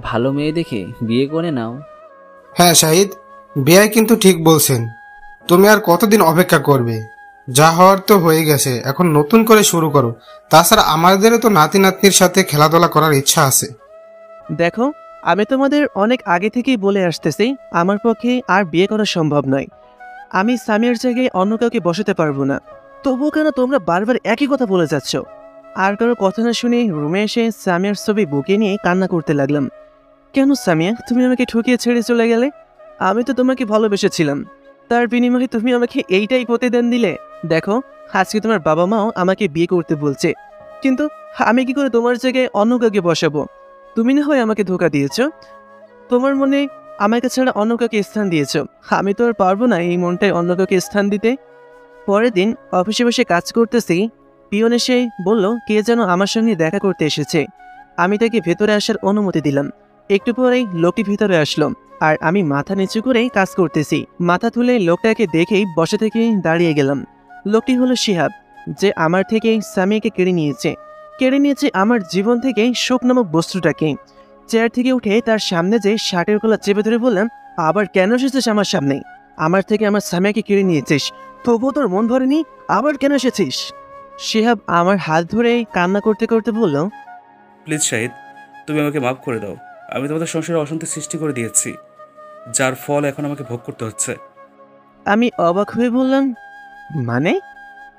[SPEAKER 6] ভালো মেয়ে দেখে বিয়ে করে নাও।
[SPEAKER 9] হ্যাঁ শাহিদ, বিয়ে কিন্তু ঠিক বলছেন। তুমি আর কতদিন অপেক্ষা করবে? যা হওয়ার তো হয়ে গেছে, এখন নতুন করে শুরু করো। তাছাড়া আমাদেরও তো নাতি নাতনির সাথে খেলাধুলা করার ইচ্ছা আছে।
[SPEAKER 1] দেখো, আমি তোমাদের অনেক আগে থেকেই বলে আসতেছি, আমার পক্ষে আর বিয়ে করা সম্ভব নয়। আমি সামিয়ার জায়গায় অন্য কাউকে বসাতে পারবো না। তবুও কেন তোমরা বারবার একই কথা বলে যাচ্ছ? আর কারো কথা না শুনে রুমে এসে সামিয়ার ছবি বুকে নিয়ে কান্না করতে লাগলাম। কেন সামিয়া, তুমি আমাকে ঠকিয়ে ছেড়ে চলে গেলে? আমি তো তোমাকে ভালোবেসেছিলাম, তার বিনিময়ে তুমি আমাকে এইটাই প্রতিদান দিলে। দেখো, আজকে তোমার বাবা মাও আমাকে বিয়ে করতে বলছে, কিন্তু আমি কি করে তোমার জায়গায় অন্য কাউকে বসাবো? তুমি না হয় আমাকে ধোকা দিয়েছ, তোমার মনে আমাকে ছাড়া অন্য কাউকে স্থান দিয়েছ। আমি তো আর পারবো না এই মনটাই অন্য কাউকে স্থান দিতে। পরের দিন অফিসে বসে কাজ করতেছি, পিয়ন এসে বলল কে যেন আমার সঙ্গে দেখা করতে এসেছে। আমি তাকে ভেতরে আসার অনুমতি দিলাম। একটু পরেই লোকটি ভিতরে আসলো, আর আমি মাথা নিচু করে কাজ করতেছি। মাথা তুলে লোকটাকে দেখেই বসে থেকে দাঁড়িয়ে গেলাম। লোকটি হলো শিহাব, যে আমার থেকে সামিয়াকে কেড়ে নিয়েছে আমার জীবন থেকে সুখ নামক বস্তুটাকে। চেয়ার থেকে উঠে তার সামনে যে শার্টের গলা চেপে ধরে বললাম, আবার কেন এসেছিস আমার সামনে? আমার থেকে আমার সামিয়াকে কেড়ে নিয়েছিস, তবুও তোর মন ভরেনি, আবার কেন এসেছিস? শিহাব আমার হাত ধরে কান্না করতে করতে বলল,
[SPEAKER 4] প্লিজ শাহিদ, তুমি আমাকে মাফ করে দাও। আমি তোমাদের সংসারে অশান্তি সৃষ্টি করে দিয়েছি, যার ফল এখন আমাকে ভোগ করতে হচ্ছে।
[SPEAKER 1] আমি অবাক হয়ে বললাম, মানে?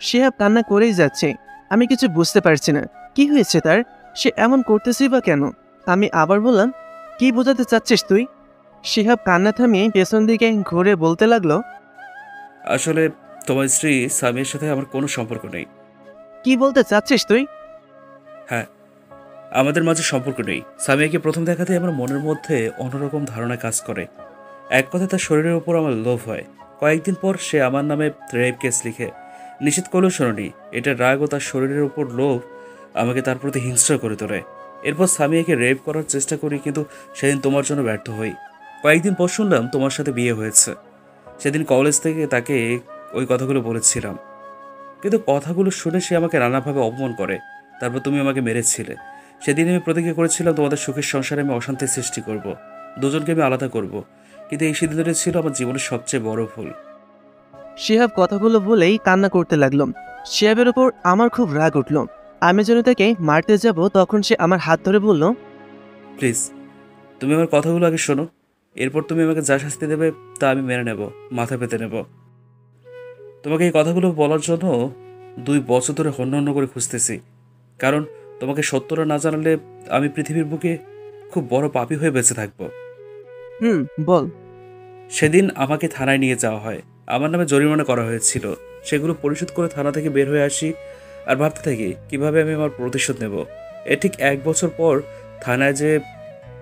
[SPEAKER 1] শিহাব কান্না করেই যাচ্ছে। আমি কিছু বুঝতে পারছি না, কি হয়েছে তার, সে এমন করতেছি বা কেন? আমি আবার বললাম, কি বোঝাতে চাচ্ছিস তুই? শিহাব কান্না থামিয়ে পেছন দিকে ঘুরে বলতে লাগলো,
[SPEAKER 4] আসলে তোমার স্ত্রী সামিয়ার সাথে আমার কোনো সম্পর্ক নেই।
[SPEAKER 1] কি বলতে চাচ্ছিস তুই?
[SPEAKER 4] হ্যাঁ, আমাদের মাঝে সম্পর্ক নেই। সামিয়াকে প্রথম দেখাতে আমার মনের মধ্যে অন্যরকম ধারণা কাজ করে। এক কথা, তার শরীরের উপর আমার লোভ হয়। কয়েকদিন পর সে আমার নামে রেপ কেস লিখে নিষেধ করলেও শোনি। এটা রাগ ও তার শরীরের উপর লোভ আমাকে তার প্রতি হিংস্র করে তোলে। এরপর সামিয়াকে রেপ করার চেষ্টা করি, কিন্তু সেদিন তোমার জন্য ব্যর্থ হই। কয়েকদিন পর শুনলাম তোমার সাথে বিয়ে হয়েছে। সেদিন কলেজ থেকে তাকে ওই কথাগুলো বলেছিলাম, কিন্তু কথাগুলো শুনে সে আমাকে নানাভাবে অপমান করে। তারপর তুমি আমাকে মেরেছিলে। সেদিন আমি প্রতিজ্ঞা করেছিলাম তোমাদের সুখের সংসারে আমি অশান্তি সৃষ্টি করব, দুজনকে আমি আলাদা করব, কিন্তু এই সিদ্ধান্তটি ছিল আমার জীবনের সবচেয়ে বড় ভুল।
[SPEAKER 1] শিহাব কথাগুলো বলেই কান্না করতে লাগলো। শিহাবের ওপর আমার খুব রাগ উঠল। আমি যেন তাকে মারতে যাব, তখন সে আমার হাত ধরে বলল,
[SPEAKER 4] প্লিজ, তুমি আমার কথাগুলো আগে শোনো, এরপর তুমি আমাকে যা শাস্তি দেবে তা আমি মেনে নেব, মাথা পেতে নেব। তোমাকে এই কথাগুলো বলার জন্য 2 বছর ধরে হন্য করে খুঁজতেছি, কারণ তোমাকে সত্যটা না জানালে আমি পৃথিবীর বুকে খুব বড় পাপী হয়ে বেঁচে থাকবো।
[SPEAKER 1] বল।
[SPEAKER 4] সেদিন আমাকে থানায় নিয়ে যাওয়া হয়। আমার নামে জরিমানা করা হয়েছিল, সেগুলো পরিশোধ করে থানা থেকে বের হয়ে আসি আর ভাবতে থাকি কিভাবে আমি আমার প্রতিশোধ নেব। এর ঠিক 1 বছর পর থানায় যে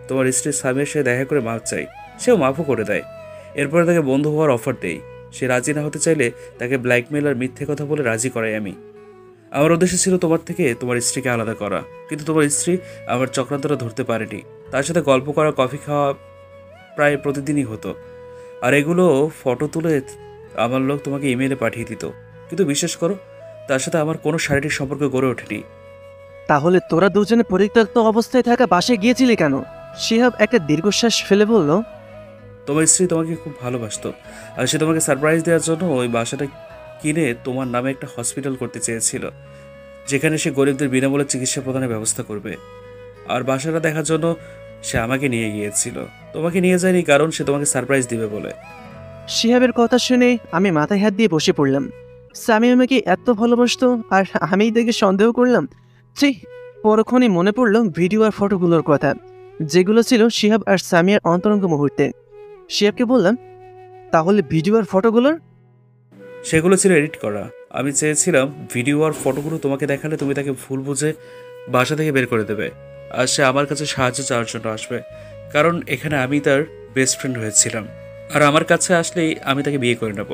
[SPEAKER 4] তোমার স্ত্রী স্বামীর সাথে দেখা করে মাফ চাই, সেও মাফও করে দেয়। এরপরে তাকে বন্ধু হওয়ার অফার দেই। সে রাজি না হতে চাইলে তাকে ব্ল্যাকমেল আর মিথ্যে কথা বলে রাজি করাই আমি। আমার উদ্দেশ্য ছিল তোমার থেকে তোমার স্ত্রীকে আলাদা করা, কিন্তু তোমার স্ত্রী আমার চক্রান্তটা ধরতে পারেনি। তার সাথে গল্প করা, কফি খাওয়া প্রায় প্রতিদিনই হতো। আর এগুলো ফটো তুলে আমার লোক তোমাকে ইমেলে পাঠিয়ে দিত। কিন্তু বিশ্বাস করো, তার সাথে আমার কোনো শারীরিক সম্পর্ক গড়ে ওঠেনি।
[SPEAKER 1] তাহলে তোরা দুজনে পরিত্যক্ত অবস্থায় থাকা বাসে গিয়েছিলি কেন? শিহাব একটা দীর্ঘশ্বাস ফেলে বলল,
[SPEAKER 4] তোমার স্ত্রী তোমাকে খুব ভালোবাসতো, আর সে তোমাকে সারপ্রাইজ দেওয়ার জন্য ওই বাসাটা কিনে তোমার নামে একটা হসপিটাল করতে চেয়েছিল, যেখানে সে গরিবদের বিনামূল্যে চিকিৎসা প্রদানের ব্যবস্থা করবে। আর বাসাটা দেখার জন্য সে আমাকে নিয়ে গিয়েছিল, তোমাকে নিয়ে যায়নি কারণ সে তোমাকে সারপ্রাইজ দিবে বলে।
[SPEAKER 1] শিহাবের কথা শুনে আমি মাথায় হাত দিয়ে বসে পড়লাম। স্বামী আমাকে এত ভালোবাসতো আর আমি দেখে সন্দেহ করলাম। ঠিক পরক্ষণে মনে পড়ল ভিডিও আর ফটোগুলোর কথা, যেগুলো ছিল শিহাব আর সামিয়ার অন্তরঙ্গ মুহূর্তে। শিহাবকে বললাম, তাহলে ভিডিও আর ফটোগুলোর?
[SPEAKER 4] সেগুলো ছিল এডিট করা। আমি চেয়েছিলাম ভিডিও আর ফটোগুলো তোমাকে দেখালে তুমি তাকে ভুল বুঝে বাসা থেকে বের করে দেবে, আর সে আমার কাছে সাহায্য চাওয়ার জন্য আসবে, কারণ এখানে আমি তার বেস্ট ফ্রেন্ড হয়েছিলাম। আর আমার কাছে আসলেই আমি তাকে বিয়ে করে নেব।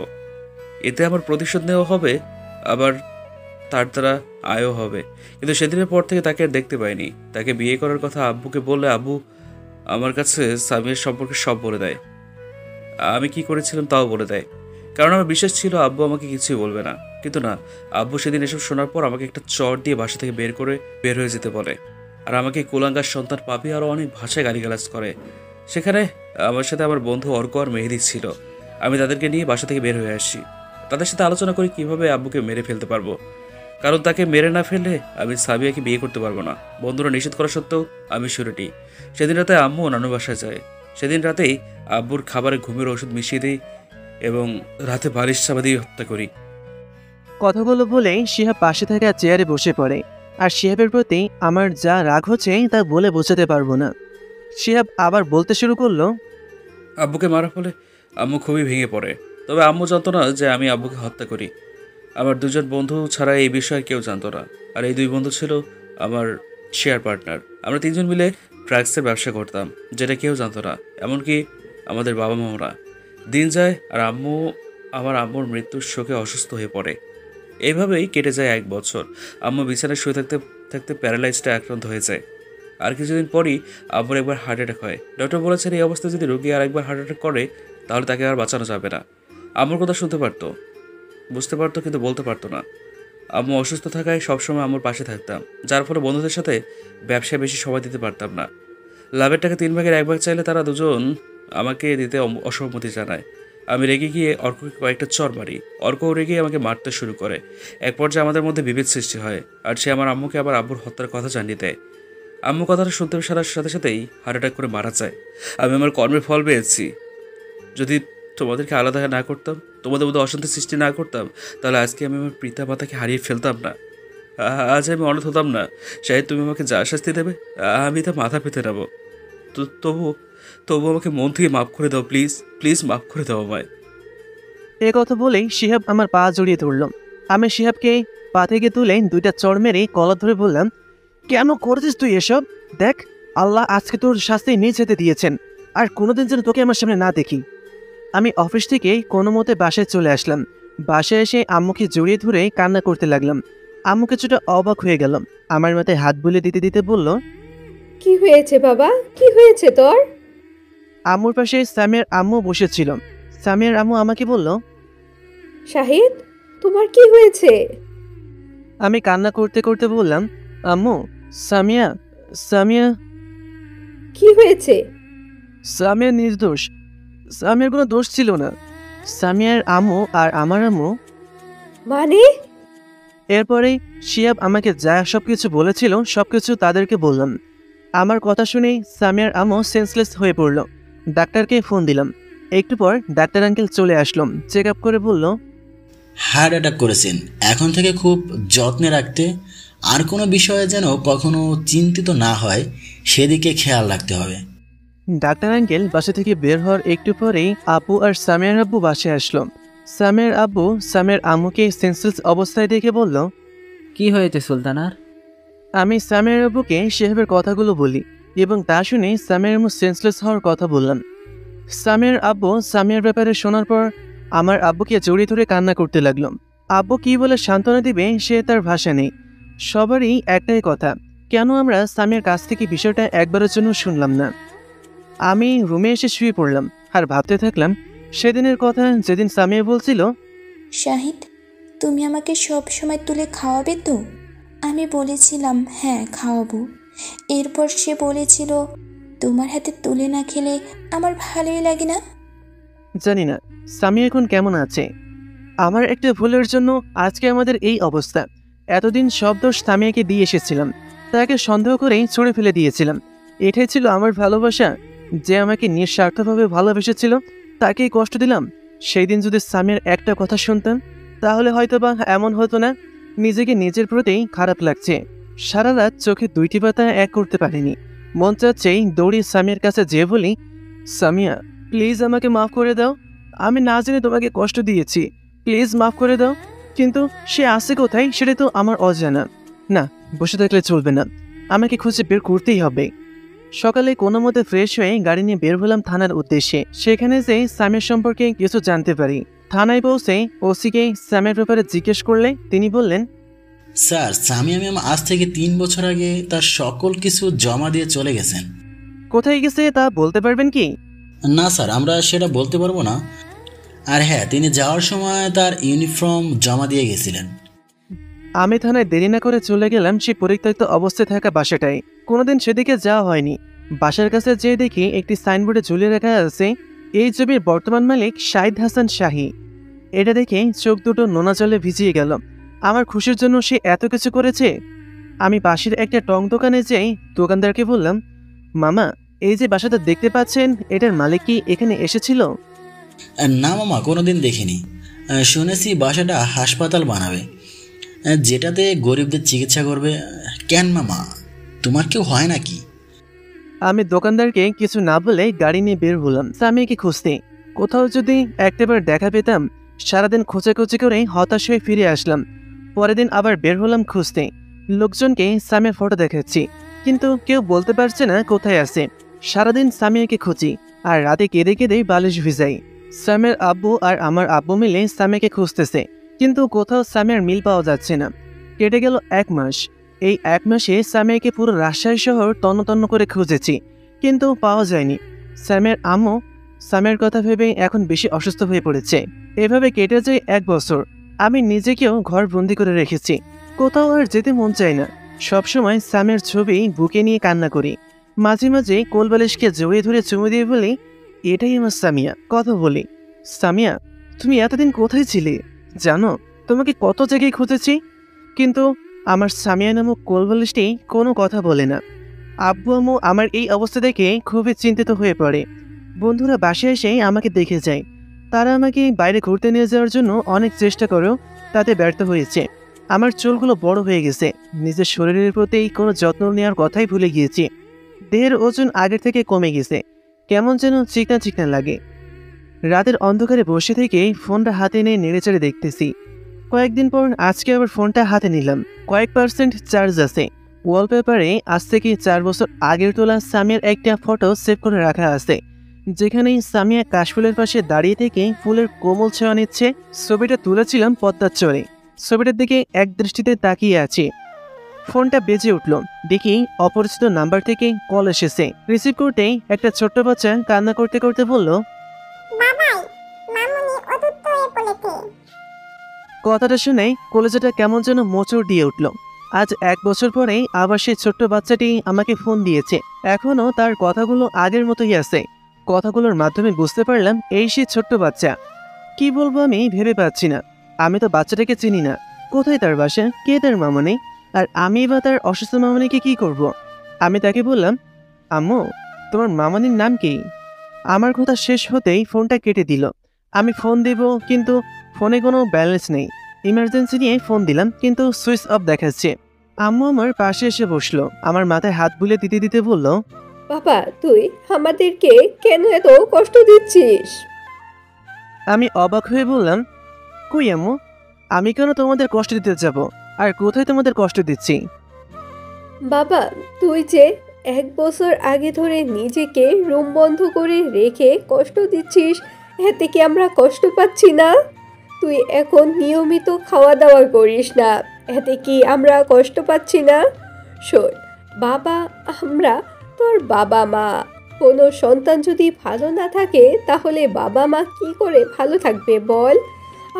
[SPEAKER 4] এতে আমার প্রতিশোধ নেওয়া হবে, আবার তার দ্বারা আয়ও হবে। কিন্তু সেদিনের পর থেকে তাকে আর দেখতে পাইনি। তাকে বিয়ে করার কথা আব্বুকে বললে আব্বু আমার কাছে সামিয়ার সম্পর্কে সব বলে দেয়। আমি কি করেছিলাম তাও বলে দেয়, কারণ আমার বিশ্বাস ছিল আব্বু আমাকে কিছুই বলবে না। কিন্তু না, আব্বু সেদিন এসব শোনার পর আমাকে একটা চট দিয়ে বাসা থেকে বের হয়ে যেতে বলে। আর আমাকে কুলাঙ্গার সন্তান পাপি আরও অনেক ভাষায় গালিগালাজ করে। সেখানে আমার সাথে আমার বন্ধু অর্ক আর মেহেদি ছিল। আমি তাদেরকে নিয়ে বাসা থেকে বের হয়ে আসি। তাদের সাথে আলোচনা করি কিভাবে আব্বুকে মেরে ফেলতে পারবো, কারণ তাকে মেরে না ফেললে আমি সাবিয়াকে বিয়ে করতে পারবো না। বন্ধুরা নিষেধ করা সত্ত্বেও আমি সুরেটি। সেদিন রাতে আম্মু নানু বাসায় যায়। সেদিন রাতেই আব্বুর খাবারে ঘুমের ওষুধ মিশিয়ে দিই এবং রাতে বালিশ চাপা দিয়ে হত্যা করি।
[SPEAKER 1] কথাগুলো বলেই শিহাব পাশে থাকা চেয়ারে বসে পড়ে। আর শিহাবের প্রতি আমার যা রাগ হচ্ছে তা বলে বোঝাতে পারবো না। শিহাব আবার বলতে শুরু করলো,
[SPEAKER 4] আব্বুকে মারা ফলে আম্মু খুবই ভেঙে পড়ে। তবে আম্মু জানতো না যে আমি আব্বুকে হত্যা করি। আমার 2 জন বন্ধু ছাড়া এই বিষয়ে কেউ জানতো না। আর এই 2 বন্ধু ছিল আমার শেয়ার পার্টনার। আমরা 3 জন মিলে ড্রাগসের ব্যবসা করতাম, যেটা কেউ জানতো না, এমনকি আমাদের বাবা মারা। দিন যায় আর আমার আম্মুর মৃত্যুর শোকে অসুস্থ হয়ে পড়ে। এইভাবেই কেটে যায় 1 বছর। আম্মু বিছানায় শুয়ে থাকতে থাকতে প্যারালাইজডে আক্রান্ত হয়ে যায়। আর কিছুদিন পরই আম্মুর একবার হার্ট অ্যাটাক হয়। ডক্টর বলেছেন এই অবস্থায় যদি রোগী আর একবার হার্ট অ্যাটাক করে তাহলে তাকে আর বাঁচানো যাবে না। আম্মুর কথা শুনতে পারতো, বুঝতে পারতো, কিন্তু বলতে পারতো না। আম্মু অসুস্থ থাকায় সবসময় আম্মুর পাশে থাকতাম, যার ফলে বন্ধুদের সাথে ব্যবসায় বেশি সময় দিতে পারতাম না। লাভের টাকা 3 ভাগের 1 ভাগ চাইলে তারা 2 জন আমাকে দিতে অসম্মতি জানায়। আমি রেগে গিয়ে অর্ককে কয়েকটা চর মারি। অর্কও রেগে আমাকে মারতে শুরু করে। এক পর্যায়ে আমাদের মধ্যে বিভেদ সৃষ্টি হয়, আর সে আমার আম্মুকে আবার আব্বুর হত্যার কথা জানিয়ে দেয়। আম্মু কথাটা শুনতে সারার সাথে সাথেই হার্ট অ্যাটাক করে মারা যায়। আমি আমার কর্মের ফল পেয়েছি। যদি তোমাদেরকে আলাদা না করতাম, তোমাদের মধ্যে অশান্তি সৃষ্টি না করতাম, তাহলে আজকে আমি আমার পিতা মাতাকে হারিয়ে ফেলতাম না। আজ আমি অনাথ হতাম না। শায়দ তুমি আমাকে যা শাস্তি দেবে আমি তা মাথা পেতে নেব। তবু আমাকে মন থেকে মাফ করে দাও, প্লিজ প্লিজ মাফ করে দাও আমায়।
[SPEAKER 1] এ কথা বলেই শিহাব আমার পা জড়িয়ে ধরল। আমি শিহাবকে পা থেকে তুলে 2টা চড় মেরে কলার ধরে বললাম, কেন করেছিস তুই এসব? দেখ, আল্লাহ আজকে তোর শাস্তি নিয়ে যেতে দিয়েছেন, আর কোনোদিন যেন তোকে আমার সামনে না দেখি। আমি অফিস থেকে কোনো মতে বাসায় চলে আসলাম। বাসায় এসে আম্মুকে জড়িয়ে ধরে কান্না করতে লাগলাম। আম্মু কিছুটা অবাক হয়ে গেল। আমার মাথায় হাত বুলিয়ে দিতে দিতে বলল,
[SPEAKER 5] কি হয়েছে বাবা, কি হয়েছে তোর?
[SPEAKER 1] আম্মুর পাশে সামিয়ার আম্মু বসেছিল। সামিয়ার আম্মু আমাকে বলল,
[SPEAKER 5] শাহিদ, তোমার কি হয়েছে?
[SPEAKER 1] আমি কান্না করতে করতে বললাম, আম্মু, সামিয়া
[SPEAKER 5] কি হয়েছে?
[SPEAKER 1] সামিয়া নির্দোষ। সামিয়ার কোনো দোষ ছিল না। সামিয়ার আম্মু আর আমার আম্মু।
[SPEAKER 5] মানে?
[SPEAKER 1] এরপরে শিহাব আমাকে যা সবকিছু বলেছিল সবকিছু তাদেরকে বললাম। আমার কথা শুনেই সামিয়ার আম্মু সেন্সলেস হয়ে পড়ল। ডাক্তারকে ফোন দিলাম। একটু পর ডাক্তার আঙ্কেল চলে আসলো। চেক আপ করে বলল,
[SPEAKER 3] হার্ট অ্যাটাক করেছেন, এখন থেকে খুব যত্নে রাখতে, আর কোনো বিষয়ে যেন কখনো চিন্তিত না হয় সেদিকে খেয়াল রাখতে হবে।
[SPEAKER 1] ডাক্তার আঙ্কেল বাসা থেকে বের হওয়ার একটু পরেই আপু আর সামিয়ার আব্বু বাসায় আসলো। সামিয়ার আব্বু সামিয়ার আম্মুকে সেন্সলেস অবস্থায় দেখে বলল,
[SPEAKER 6] কি হয়েছে সুলতানার?
[SPEAKER 1] আমি সামিয়ার আব্বুকে সেভাবের কথাগুলো বলি এবং তা শুনে সামিয়ার আম্মু সেন্সলেস হওয়ার কথা বললাম। সামিয়ার আব্বু সামিয়ার ব্যাপারে শোনার পর আমার আব্বুকে জড়িয়ে ধরে কান্না করতে লাগলো। আব্বু কি বলে সান্ত্বনা দিবে সে তার ভাষা নেই। সবারই একটাই কথা, কেন আমরা সামিয়ার কাছ থেকে বিষয়টা একবারের জন্য শুনলাম না। আমি রুমে এসে শুয়ে পড়লাম আর ভাবতে থাকলাম সেদিনের কথা, যেদিন সামিয়া বলছিল,
[SPEAKER 2] শাহিদ, তুমি আমাকে সব সময় তুলে খাওয়াবে তো? আমি বলেছিলাম হ্যাঁ খাওয়াবো। এরপর সে বলেছিল তোমার হাতে তুলে না খেলে আমার ভালোই লাগে না।
[SPEAKER 1] জানি না সামিয়া এখন কেমন আছে। আমার একটা ভুলের জন্য আজকে আমাদের এই অবস্থা। এতদিন সব দোষ সামিয়াকে দিয়ে এসেছিলাম, তাকে সন্দেহ করেই ছুঁড়ে ফেলে দিয়েছিলাম। এটাই ছিল আমার ভালোবাসা? যে আমাকে নিঃস্বার্থভাবে ভালোবেসেছিল তাকেই কষ্ট দিলাম। সেই দিন যদি সামিয়ার একটা কথা শুনতাম তাহলে হয়তোবা এমন হতো না। নিজেকে নিজের প্রতি খারাপ লাগছে। সারা রাত চোখে দুইটি পাতা এক করতে পারিনি। মন চাচ্ছেই দৌড়ি সামিয়ার কাছে যেয়ে বলি, সামিয়া প্লিজ আমাকে মাফ করে দাও, আমি না জেনে তোমাকে কষ্ট দিয়েছি, প্লিজ মাফ করে দাও। কিন্তু সে আছে কোথায় সেটা তো আমার অজানা। না, বসে থাকলে চলবে না, আমাকে খুঁজে বের করতেই হবে। সকালে কোনো মতে ফ্রেশ হয়ে গাড়ি নিয়ে বের হলাম থানার উদ্দেশ্যে। সেখানে যে সামিয়ার সম্পর্কে কিছু জানতে পারি। থানায় পৌঁছে ওসিকে সামিয়ার ব্যাপারে জিজ্ঞেস করলে তিনি বললেন,
[SPEAKER 3] স্যার, সামিয়া ম্যাম আজ থেকে 3 বছর আগে তার সকল কিছু জমা দিয়ে চলে গেছেন।
[SPEAKER 1] কোথায় গেছে তা বলতে পারবেন কি?
[SPEAKER 3] না স্যার, আমরা সেটা বলতে পারবো না। আর হ্যাঁ, তিনি যাওয়ার সময় তার ইউনিফর্ম জমা দিয়ে গেছিলেন।
[SPEAKER 1] আমি থানায় দেরি না করে চলে গেলাম সেই পরিত্যক্ত অবস্থায় থাকা বাসাটায়। কোনোদিন সেদিকে যাওয়া হয়নি। বাসার কাছে যেয়ে দেখি একটি সাইনবোর্ডে ঝুলিয়ে রাখা আছে, এই জমির বর্তমান মালিক শাহিদ হাসান শাহী। এটা দেখে চোখ দুটো নোনা জলে ভিজিয়ে গেল। আমার খুশির জন্য সে এত কিছু করেছে। আমি পাশের একটা টং দোকানে যেয়ে দোকানদারকে বললাম, মামা এই যে বাসাটা দেখতে পাচ্ছেন এটার মালিক কি এখানে এসেছিল?
[SPEAKER 3] না মামা, কোনোদিন দেখিনি। শুনেছি বাসাটা হাসপাতাল বানাবে, যেটাতে গরিবদের চিকিৎসা করবে। কেন মামা, তোমার কেউ হয় নাকি?
[SPEAKER 1] আমি দোকানদারকে কিছু না বলে গাড়ি নিয়ে বের হলাম সামিয়াকে খুঁজতে। কোথাও যদি একটাবার দেখা পেতাম। সারাদিন খোঁচাখুচি করে হতাশ হয়ে ফিরে আসলাম। পরের দিন আবার বের হলাম খুঁজতে। লোকজনকে সামিয়ার ফটো দেখাচ্ছি, কিন্তু কেউ বলতে পারছে না কোথায় আছে। সারাদিন সামিয়াকে খুঁজি আর রাতে কেঁদে কেঁদে বালিশ ভিজাই। সামিয়ার আব্বু আর আমার আব্বু মিলে সামিয়াকে খুঁজতেছে, কিন্তু কোথাও সামিয়ার মিল পাওয়া যাচ্ছে না। কেটে গেল 1 মাস। এই 1 মাসে সামিয়াকে পুরো রাজশাহী শহর তন্ন তন্ন করে খুঁজেছি, কিন্তু পাওয়া যায়নি। সামিয়ার আম্মু সামিয়ার কথা ভেবে এখন বেশি অসুস্থ হয়ে পড়েছে। এভাবে কেটে যায় 1 বছর। আমি নিজেকেও ঘর বন্দি করে রেখেছি, কোথাও আর যেতে মন চায় না। সবসময় সামিয়ার ছবি বুকে নিয়ে কান্না করি। মাঝে মাঝে কোলবালিশকে জড়িয়ে ধরে চুমু দিয়ে বলি, এটাই আমার সামিয়া। কথা বলি, সামিয়া তুমি এতদিন কোথায় ছিলে জানো? তোমাকে কত জায়গায় খুঁজেছি, কিন্তু আমার সামিয়া নামক কোলবালিশটি কোনো কথা বলে না। আব্বু আম্মু আমার এই অবস্থা দেখে খুবই চিন্তিত হয়ে পড়ে। বন্ধুরা বাসায় এসে আমাকে দেখে যায়। তারা আমাকে বাইরে ঘুরতে নিয়ে যাওয়ার জন্য অনেক চেষ্টা করেও তাতে ব্যর্থ হয়েছে। আমার চুলগুলো বড় হয়ে গেছে। নিজের শরীরের প্রতি কোনো যত্ন নেওয়ার কথাই ভুলে গিয়েছি। দেহের ওজন আগের থেকে কমে গেছে, কেমন যেন চিকনা চিকনা লাগে। রাতের অন্ধকারে বসে থেকে ফোনটা হাতে নিয়ে নেড়েচেড়ে দেখতেছি। কয়েকদিন পর আজকে আবার ফোনটা হাতে নিলাম। কয়েক % চার্জ আছে। ওয়ালপেপারে আজ থেকে 4 বছর আগের তোলা সামিয়ার একটা ফটো সেভ করে রাখা আছে, যেখানে সামিয়া কাশফুলের পাশে দাঁড়িয়ে থেকে ফুলের কোমল ছোঁয়া নিচ্ছে। ছবিটা তুলেছিলাম পদ্মার চরে। ছবিটার দিকে এক দৃষ্টিতে তাকিয়ে আছি। ফোনটা বেজে উঠল, দেখি অপরিচিত নাম্বার থেকে কল এসেছে। রিসিভ করতেই একটা ছোট্ট বাচ্চা কান্না করতে করতে বলল, কথাটা শুনে কলেজাটা কেমন যেন মোচড় দিয়ে উঠল। আজ 1 বছর পরেই আবার সেই ছোট্ট বাচ্চাটি আমাকে ফোন দিয়েছে। এখনো তার কথাগুলো আগের মতোই আছে। কথাগুলোর মাধ্যমে বুঝতে পারলাম এই সেই ছোট্ট বাচ্চা। কি বলবো আমি ভেবে পাচ্ছি না। আমি তো বাচ্চাটাকে চিনি না। কোথায় তার বাসা, কে তার মামনি, আর আমি বা তার অসুস্থ মামনিকে কি করব? আমি তাকে বললাম, আম্মু তোমার মামনির নাম কি? আমার কথা শেষ হতেই ফোনটা কেটে দিল। আমি ফোন দেব, কিন্তু ফোনে কোনো ব্যালেন্স নেই। ইমার্জেন্সি নিয়ে ফোন দিলাম, কিন্তু সুইচ অফ দেখাচ্ছে। আম্মু আমার পাশে এসে বসলো, আমার মাথায় হাত বুলিয়ে দিতে দিতে বলল,
[SPEAKER 5] বাবা তুই আমাদেরকে কেন এত কষ্ট দিচ্ছিস?
[SPEAKER 1] আমি অবাক হয়ে বললাম, কই আম্মু, আমি কেন তোমাদের কষ্ট দিতে যাব? আর কোথায় তোমাদের কষ্ট দিচ্ছি?
[SPEAKER 5] বাবা, তুই যে 1 বছর আগে ধরে নিজেকে রুম বন্ধ করে রেখে কষ্ট দিচ্ছিস, এতে কি আমরা কষ্ট পাচ্ছি না? তুই এখন নিয়মিত খাওয়া দাওয়া করিস না, এতে কি আমরা কষ্ট পাচ্ছি না? শোন বাবা, আমরা তোর বাবা মা। কোনো সন্তান যদি ভালো না থাকে তাহলে বাবা মা কি করে ভালো থাকবে বল?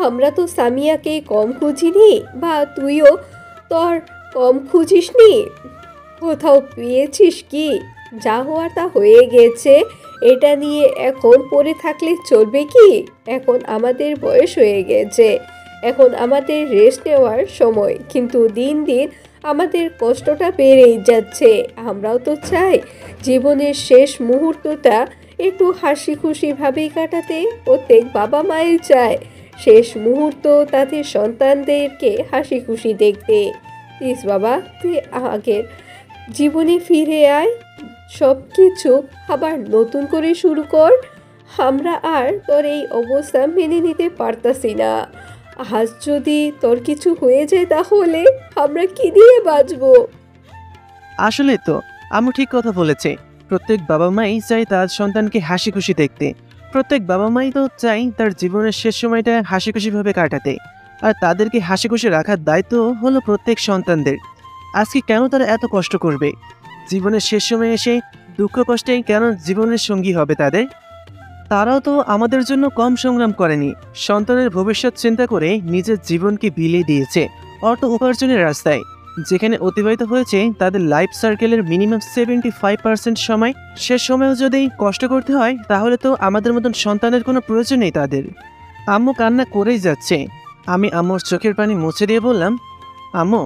[SPEAKER 5] আমরা তো সামিয়াকে কম খুঁজিনি, বা তুইও তোর কম খুঁজিসনি। কোথাও পেয়েছিস কি? যা হওয়ার তা হয়ে গেছে, এটা নিয়ে এখন পড়ে থাকলে চলবে কি? এখন আমাদের বয়স হয়ে গেছে, এখন আমাদের রেস্ট নেওয়ার সময়। কিন্তু দিন দিন আমাদের কষ্টটা বেড়েই যাচ্ছে। আমরাও তো চাই জীবনের শেষ মুহূর্তটা একটু হাসি খুশিভাবেই কাটাতে। প্রত্যেক বাবা মাই চায় শেষ মুহূর্ত তাদের সন্তানদেরকে হাসি খুশি দেখতে। প্লিজ বাবা, তুই আগের জীবনে ফিরে আয়, সব কিছু আবার নতুন করে শুরু কর। আমরা আর তোর এই অবস্থা মেনে নিতে পারতাছি না। আজ যদি তোর কিছু হয়ে যায় তাহলে আমরা কি দিয়ে বাঁচবো?
[SPEAKER 1] আসলে তো আম্মু ঠিক কথা বলেছে। প্রত্যেক বাবা মাই চাই তার সন্তানকে হাসি খুশি দেখতে। প্রত্যেক বাবা মাই তো চাই তার জীবনের শেষ সময়টা হাসি খুশিভাবে কাটাতে। আর তাদেরকে হাসি খুশি রাখার দায়িত্ব হলো প্রত্যেক সন্তানদের। আজকে কেন তারা এত কষ্ট করবে? জীবনের শেষ সময়ে এসে দুঃখ কষ্টে কেন জীবনের সঙ্গী হবে তাদের? তারাও তো আমাদের জন্য কম সংগ্রাম করেনি। সন্তানের ভবিষ্যৎ চিন্তা করে নিজের জীবনকে বিলিয়ে দিয়েছে অর্থ উপার্জনের রাস্তায়, যেখানে অতিবাহিত হয়েছে তাদের লাইফ সার্কেলের মিনিমাম 75% সময়। শেষ সময়েও যদি কষ্ট করতে হয় তাহলে তো আমাদের মতন সন্তানের কোনো প্রয়োজন নেই তাদের। আম্মু কান্না করেই যাচ্ছে। আমি আম্মুর চোখের পানি মুছে দিয়ে বললাম, আম্মু,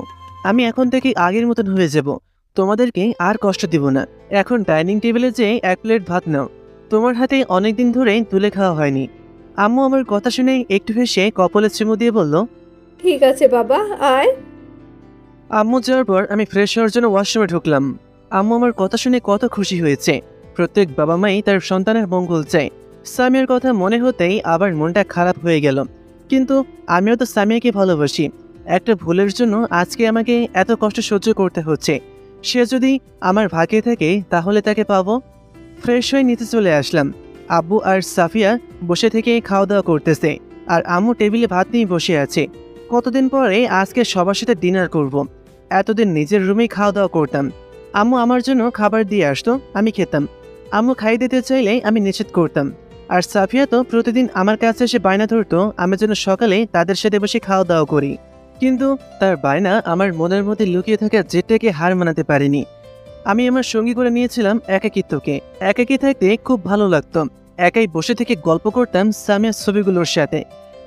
[SPEAKER 1] আমি এখন থেকে আগের মতন হয়ে যাব। তোমাদেরকে আর কষ্ট দিব না। এখন ডাইনিং টেবিলে যেয়ে 1 প্লেট ভাত নাও। তোমার হাতে অনেকদিন ধরে তুলে খাওয়া হয়নি। আম্মু আমার কথা শুনে একটু হেসে কপালে চুমু দিয়ে বলল,
[SPEAKER 5] ঠিক আছে বাবা, আয়।
[SPEAKER 1] আম্মু যাওয়ার পর আমি ফ্রেশ হওয়ার জন্য ওয়াশরুমে ঢুকলাম। আম্মু আমার কথা শুনে কত খুশি হয়েছে। প্রত্যেক বাবা মাই তার সন্তানের মঙ্গল চায়। সামিয়ার কথা মনে হতেই আবার মনটা খারাপ হয়ে গেল। কিন্তু আমিও তো সামিয়াকে ভালোবাসি। একটা ভুলের জন্য আজকে আমাকে এত কষ্ট সহ্য করতে হচ্ছে। সে যদি আমার ভাগ্যে থাকে তাহলে তাকে পাবো। ফ্রেশ হয়ে নিতে চলে আসলাম। আব্বু আর সাফিয়া বসে থেকে খাওয়া দাওয়া করতেছে, আর আম্মু টেবিলে ভাত নিয়ে বসে আছে। কতদিন পরে আজকে সবার সাথে ডিনার করব। এতদিন নিজের রুমেই খাওয়া দাওয়া করতাম। আম্মু আমার জন্য খাবার দিয়ে আসতো, আমি খেতাম। আম্মু খাইয়ে দিতে চাইলে আমি নিষেধ করতাম। আর সাফিয়া তো প্রতিদিন আমার কাছে এসে বায়না ধরতো আমি যেন সকালে তাদের সাথে বসে খাওয়া দাওয়া করি। কিন্তু তার বায়না আমার মনের মধ্যে লুকিয়ে থাকা জেদটাকে হার মানাতে পারিনি। আমি আমার সঙ্গী করে নিয়েছিলাম একাকিত্বকে। একাকী থাকতে খুব ভালো লাগতো। একাই বসে থেকে গল্প করতাম সামিয়ার ছবিগুলোর সাথে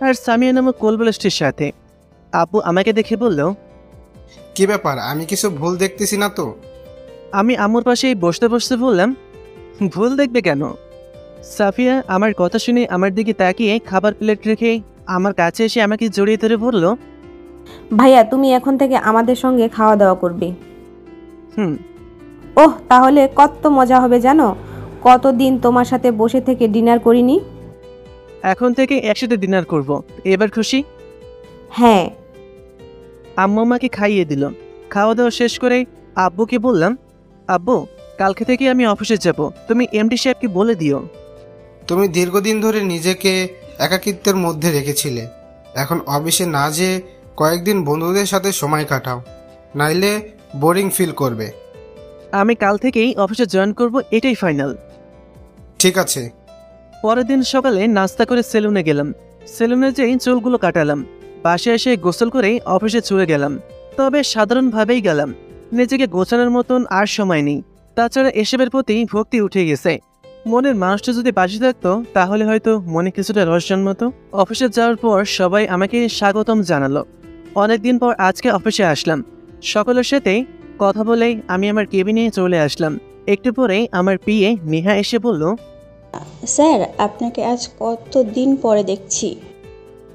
[SPEAKER 1] আর সামিয়া নামক কোলবলিস্টের সাথে। আপু আমাকে দেখে বলল,
[SPEAKER 9] কি ব্যাপার, আমি কিছু ভুল দেখতেছি না তো?
[SPEAKER 1] আমি আম্মুর পাশেই বসতে বসতে বললাম, ভুল দেখবে কেন? সাফিয়া আমার কথা শুনে আমার দিকে তাকিয়ে খাবার প্লেট রেখে আমার কাছে এসে আমাকে জড়িয়ে ধরে বলল,
[SPEAKER 10] ভাইয়া তুমি এখন থেকে আমাদের সঙ্গে খাওয়া দাওয়া করবে।
[SPEAKER 1] হুম।
[SPEAKER 10] ওহ, তাহলে কত মজা হবে জানো? কতদিন তোমার সাথে বসে থেকে ডিনার করিনি।
[SPEAKER 1] এখন থেকে একসাথে ডিনার করব। এবার খুশি?
[SPEAKER 10] হ্যাঁ।
[SPEAKER 1] আম্মু আমাকে খাইয়ে দিল। খাওয়া দাওয়া শেষ করে আব্বুকে বললাম, আব্বু, কালকে থেকে আমি অফিসে যাব। তুমি এমডি সাহেবকে বলে দিও।
[SPEAKER 9] তুমি দীর্ঘদিন ধরে নিজেকে একাকিত্বের মধ্যে রেখেছিলে। এখন অফিসে না যেয়ে কয়েকদিন বন্ধুদের সাথে সময় কাটাও, নাইলে বোরিং ফিল করবে।
[SPEAKER 1] আমি কাল থেকেই অফিসে জয়েন করব, এটাই ফাইনাল।
[SPEAKER 9] ঠিক আছে।
[SPEAKER 1] পরের দিন সকালে নাস্তা করে সেলুনে গেলাম। সেলুনে যেই চুলগুলো কাটালাম। বাসায় এসে গোসল করে অফিসে চলে গেলাম। তবে সাধারণভাবেই গেলাম। নিজেকে গোছানোর মতন আর সময় নেই। তাছাড়া এসবের প্রতি ভক্তি উঠে গেছে। মনের মানুষটা যদি বাঁচে থাকতো তাহলে হয়তো মনে কিছুটা রস জন্মাতো। অফিসে যাওয়ার পর সবাই আমাকে স্বাগতম জানালো। অনেকদিন পর আজকে অফিসে আসলাম। সকলের সাথে কথা বলেই আমি আমার কেবিনে চলে আসলাম। একটু পরে আমার পিএ নেহা এসে বলল,
[SPEAKER 11] স্যার, আপনাকে আজ কতদিন পরে দেখছি।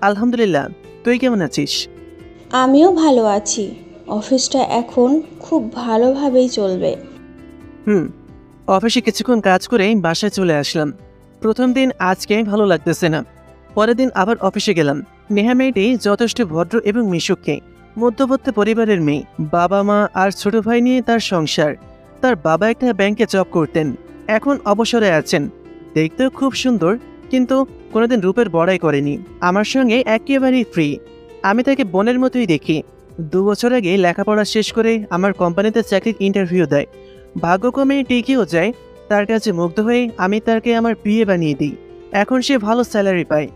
[SPEAKER 1] আলহামদুলিল্লাহ, তুই কেমন আছিস?
[SPEAKER 11] আমিও ভালো আছি। অফিসটা এখন খুব ভালোভাবেই চলবে।
[SPEAKER 1] অফিসে কিছুক্ষণ কাজ করে বাসায় চলে আসলাম। প্রথম দিন আজকে ভালো লাগতেছে না। পরের দিন আবার অফিসে গেলাম। নেহা মেয়েটি যথেষ্ট ভদ্র এবং মিশুকে, মধ্যবর্তী পরিবারের মেয়ে, বাবা মা আর ছোট ভাই নিয়ে তার সংসার। তার বাবা একটা ব্যাংকে জব করতেন, এখন অবসরে আছেন। দেখতেও খুব সুন্দর, কিন্তু কোনোদিন রূপের বড়াই করেনি। আমার সঙ্গে একেবারেই ফ্রি। আমি তাকে বোনের মতোই দেখি। 2 বছর আগে লেখাপড়া শেষ করে আমার কোম্পানিতে চাকরির ইন্টারভিউ দেয়। ভাগ্যক্রমে টিকেও যায়। তার কাছে মুগ্ধ হয়ে আমি তাকে আমার বিয়ে বানিয়ে দিই। এখন সে ভালো স্যালারি পায়।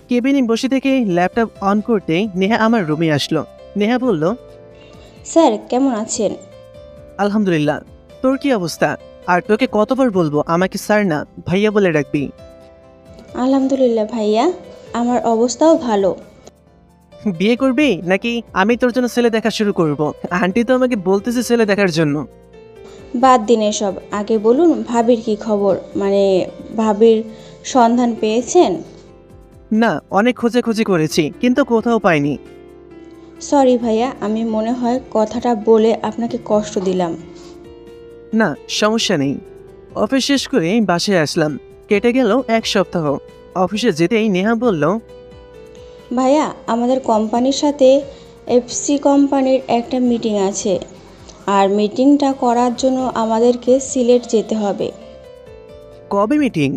[SPEAKER 1] কেবিনে বসে থেকে ল্যাপটপ অন করতে নেহা আমার রুমে আসলো। নেহা বলল,
[SPEAKER 11] স্যার কেমন আছেন?
[SPEAKER 1] আলহামদুলিল্লাহ। তোর কি অবস্থা? আর তোকে কতবার বলবো আমাকে স্যার না ভাইয়া বলে রাখবি?
[SPEAKER 11] আলহামদুলিল্লাহ ভাইয়া, আমার অবস্থাও ভালো।
[SPEAKER 1] বিয়ে করবি নাকি আমি তোর জন্য ছেলে দেখা শুরু করব? আন্টি তো আমাকে বলতেছে ছেলে দেখার জন্য।
[SPEAKER 11] বাদ দিন এসব, আগে বলুন ভাবির কি খবর, মানে ভাবির সন্ধান পেয়েছেন?
[SPEAKER 1] না, অনেক খোঁজাখুঁজি করেছি কিন্তু কোথাও পাইনি।
[SPEAKER 11] সরি ভাইয়া, আমি মনে হয় কথাটা বলে আপনাকে কষ্ট দিলাম।
[SPEAKER 1] না, সমস্যা নেই। অফিস শেষ করে বাসায় আসলাম। কেটে গেল 1 সপ্তাহ। অফিসে যেতেই নেহা বলল,
[SPEAKER 11] ভাইয়া আমাদের কোম্পানির সাথে এফসি কোম্পানির একটা মিটিং আছে, আর মিটিংটা করার জন্য আমাদেরকে সিলেট যেতে হবে।
[SPEAKER 1] কবে মিটিং?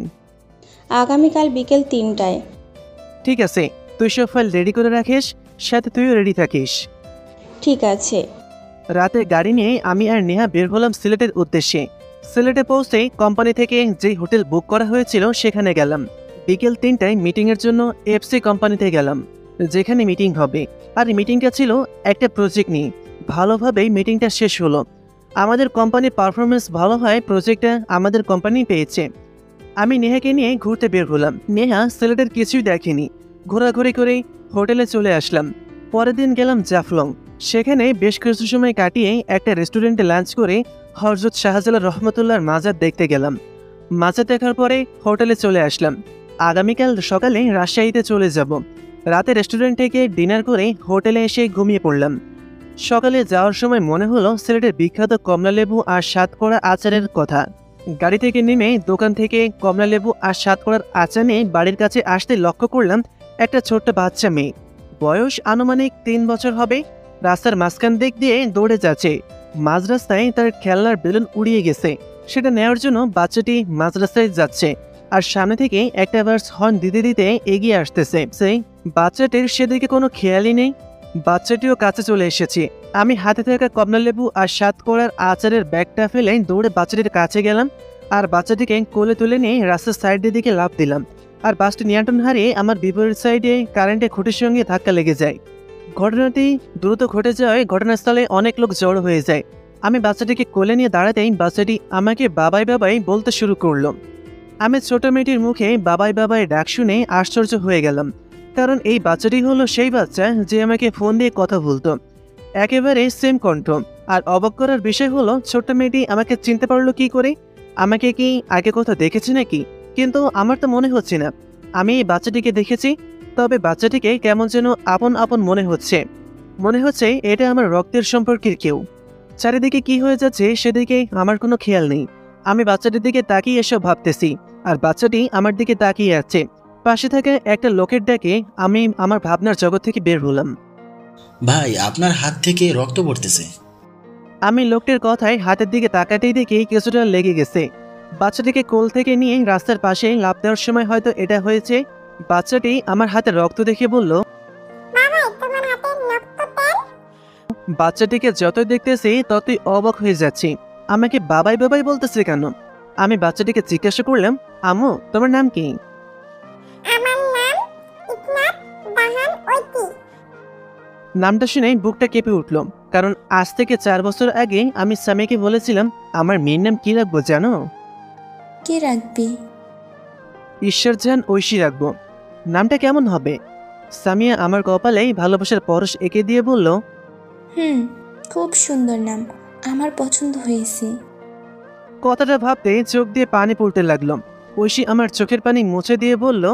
[SPEAKER 11] আগামীকাল বিকেল 3টায়।
[SPEAKER 1] ঠিক আছে, তুই সব ফাইল রেডি করে রাখিস, সাথে তুইও রেডি থাকিস।
[SPEAKER 11] ঠিক আছে।
[SPEAKER 1] রাতে গাড়ি নিয়ে আমি আর নেহা বের হলাম সিলেটের উদ্দেশ্যে। সিলেটে পৌঁছে কোম্পানি থেকে যে হোটেল বুক করা হয়েছিল সেখানে গেলাম। বিকেল 3টায় মিটিংয়ের জন্য এফসি কোম্পানিতে গেলাম, যেখানে মিটিং হবে। আর মিটিংটা ছিল একটা প্রজেক্ট নিয়ে। ভালোভাবেই মিটিংটা শেষ হলো। আমাদের কোম্পানির পারফরমেন্স ভালো হয়, প্রজেক্টটা আমাদের কোম্পানি পেয়েছে। আমি নেহাকে নিয়ে ঘুরতে বের হলাম। নেহা সিলেটের কিছুই দেখেনি। ঘোরাঘুরি করে হোটেলে চলে আসলাম। পরের দিন গেলাম জাফলং। সেখানে বেশ কিছু সময় কাটিয়ে একটা রেস্টুরেন্টে লাঞ্চ করে হযরত শাহজালাল রহমতুল্লাহর মাজার দেখতে গেলাম। মাজার দেখার পরে হোটেলে চলে আসলাম। আগামীকাল সকালে রাজশাহীতে চলে যাব। রাতে রেস্টুরেন্ট থেকে ডিনার করে হোটেলে এসে ঘুমিয়ে পড়লাম। সকালে যাওয়ার সময় মনে হলো সিলেটের বিখ্যাত কমলালেবু আর সাতকড়া আচারের কথা। গাড়ি থেকে নেমে দোকান থেকে কমলালেবু আর সাতকড়ার আচার নিয়ে বাড়ির কাছে আসতে লক্ষ্য করলাম একটা ছোট্ট বাচ্চা মেয়ে, বয়স আনুমানিক 3 বছর হবে। রাস্তার মাঝখান দিক দিয়ে দৌড়ে যাচ্ছে। মাঝ রাস্তায় তার খেলনার বেলুন উড়িয়ে গেছে। সেটা নেওয়ার জন্য বাচ্চাটি মাঝ রাস্তায় যাচ্ছে, আর সামনে থেকে একটা বাস হর্ন দিতে দিতে এগিয়ে আসতেছে। সেই বাচ্চাটির সেদিকে কোনো খেয়ালই নেই। বাচ্চাটিও কাছে চলে এসেছে। আমি হাতে থাকা কমলালেবু আর সাতকড়ার আচারের ব্যাগটা ফেলে দৌড়ে বাচ্চাটির কাছে গেলাম, আর বাচ্চাটিকে কোলে তুলে নিয়ে রাস্তার সাইডের দিকে লাফ দিলাম। আর বাসটি নিয়ন্ত্রণ হারিয়ে আমার বিপরীত সাইডে কারেন্টের খুঁটির সঙ্গে ধাক্কা লেগে যায়। ঘটনাটি দ্রুত ঘটে যাওয়ায় ঘটনাস্থলে অনেক লোক জড়ো হয়ে যায়। আমি বাচ্চাটিকে কোলে নিয়ে দাঁড়াতেই বাচ্চাটি আমাকে বাবাই বাবাই বলতে শুরু করলো। আমি ছোট মেয়েটির মুখে বাবাই বাবাই ডাক শুনে আশ্চর্য হয়ে গেলাম, কারণ এই বাচ্চাটি হলো সেই বাচ্চা যে আমাকে ফোন দিয়ে কথা বলতো। একেবারে সেম কণ্ঠ। আর অবাক করার বিষয় হলো ছোট্ট মেয়েটি আমাকে চিনতে পারলো কি করে? আমাকে কি আগে কোথাও দেখেছে নাকি? কিন্তু আমার তো মনে হচ্ছে না আমি এই বাচ্চাটিকে দেখেছি। তবে বাচ্চাটিকে কেমন যেন আপন আপন মনে হচ্ছে এটা আমার রক্তের সম্পর্কের কেউ। চারিদিকে কি হয়ে যাচ্ছে সেদিকে আমার কোনো খেয়াল নেই। আমি বাচ্চাটির দিকে তাকিয়ে এসব ভাবতেছি, আর বাচ্চাটি আমার দিকে তাকিয়ে আছে। পাশে থাকা একটা লোকের ডাকে আমি আমার ভাবনার জগৎ থেকে বের হলাম।
[SPEAKER 3] ভাই, আপনার হাত থেকে রক্ত পড়তেছে।
[SPEAKER 1] আমি লোকটির কথায় হাতের দিকে তাকাতেই দেখি কিছুটা লেগে গেছে। বাচ্চাটিকে কোল থেকে নিয়ে রাস্তার পাশে লাফ দেওয়ার সময় হয়তো এটা হয়েছে। বাচ্চাটি আমার হাতে রক্ত দেখে বলল, বাচ্চাটিকে যতই দেখতেছি ততই অবাক হয়ে যাচ্ছি। আমাকে বাবাই বাবাই বলতেছে কেন? আমি বাচ্চাটিকে জিজ্ঞাসা করলাম, আম্মু তোমার নাম কি? নামটা শুনে বুকটা কেঁপে উঠল, কারণ আজ থেকে 4 বছর আগে আমি সামিয়াকে বলেছিলাম আমার মেয়ের নাম কি রাখবো জানো?
[SPEAKER 2] কে রাখবি?
[SPEAKER 1] ঈশ্বরজান ঐশী রাখবো। নামটা কেমন হবে? সামিয়া আমার কপালে ভালোবাসার পরশ এঁকে দিয়ে বলল,
[SPEAKER 2] খুব সুন্দর নাম, আমার পছন্দ হয়েছে।
[SPEAKER 1] কথাটা ভাবতে চোখ দিয়ে পানি পড়তে লাগলো। ঐশী আমার চোখের পানি মুছে দিয়ে বলল,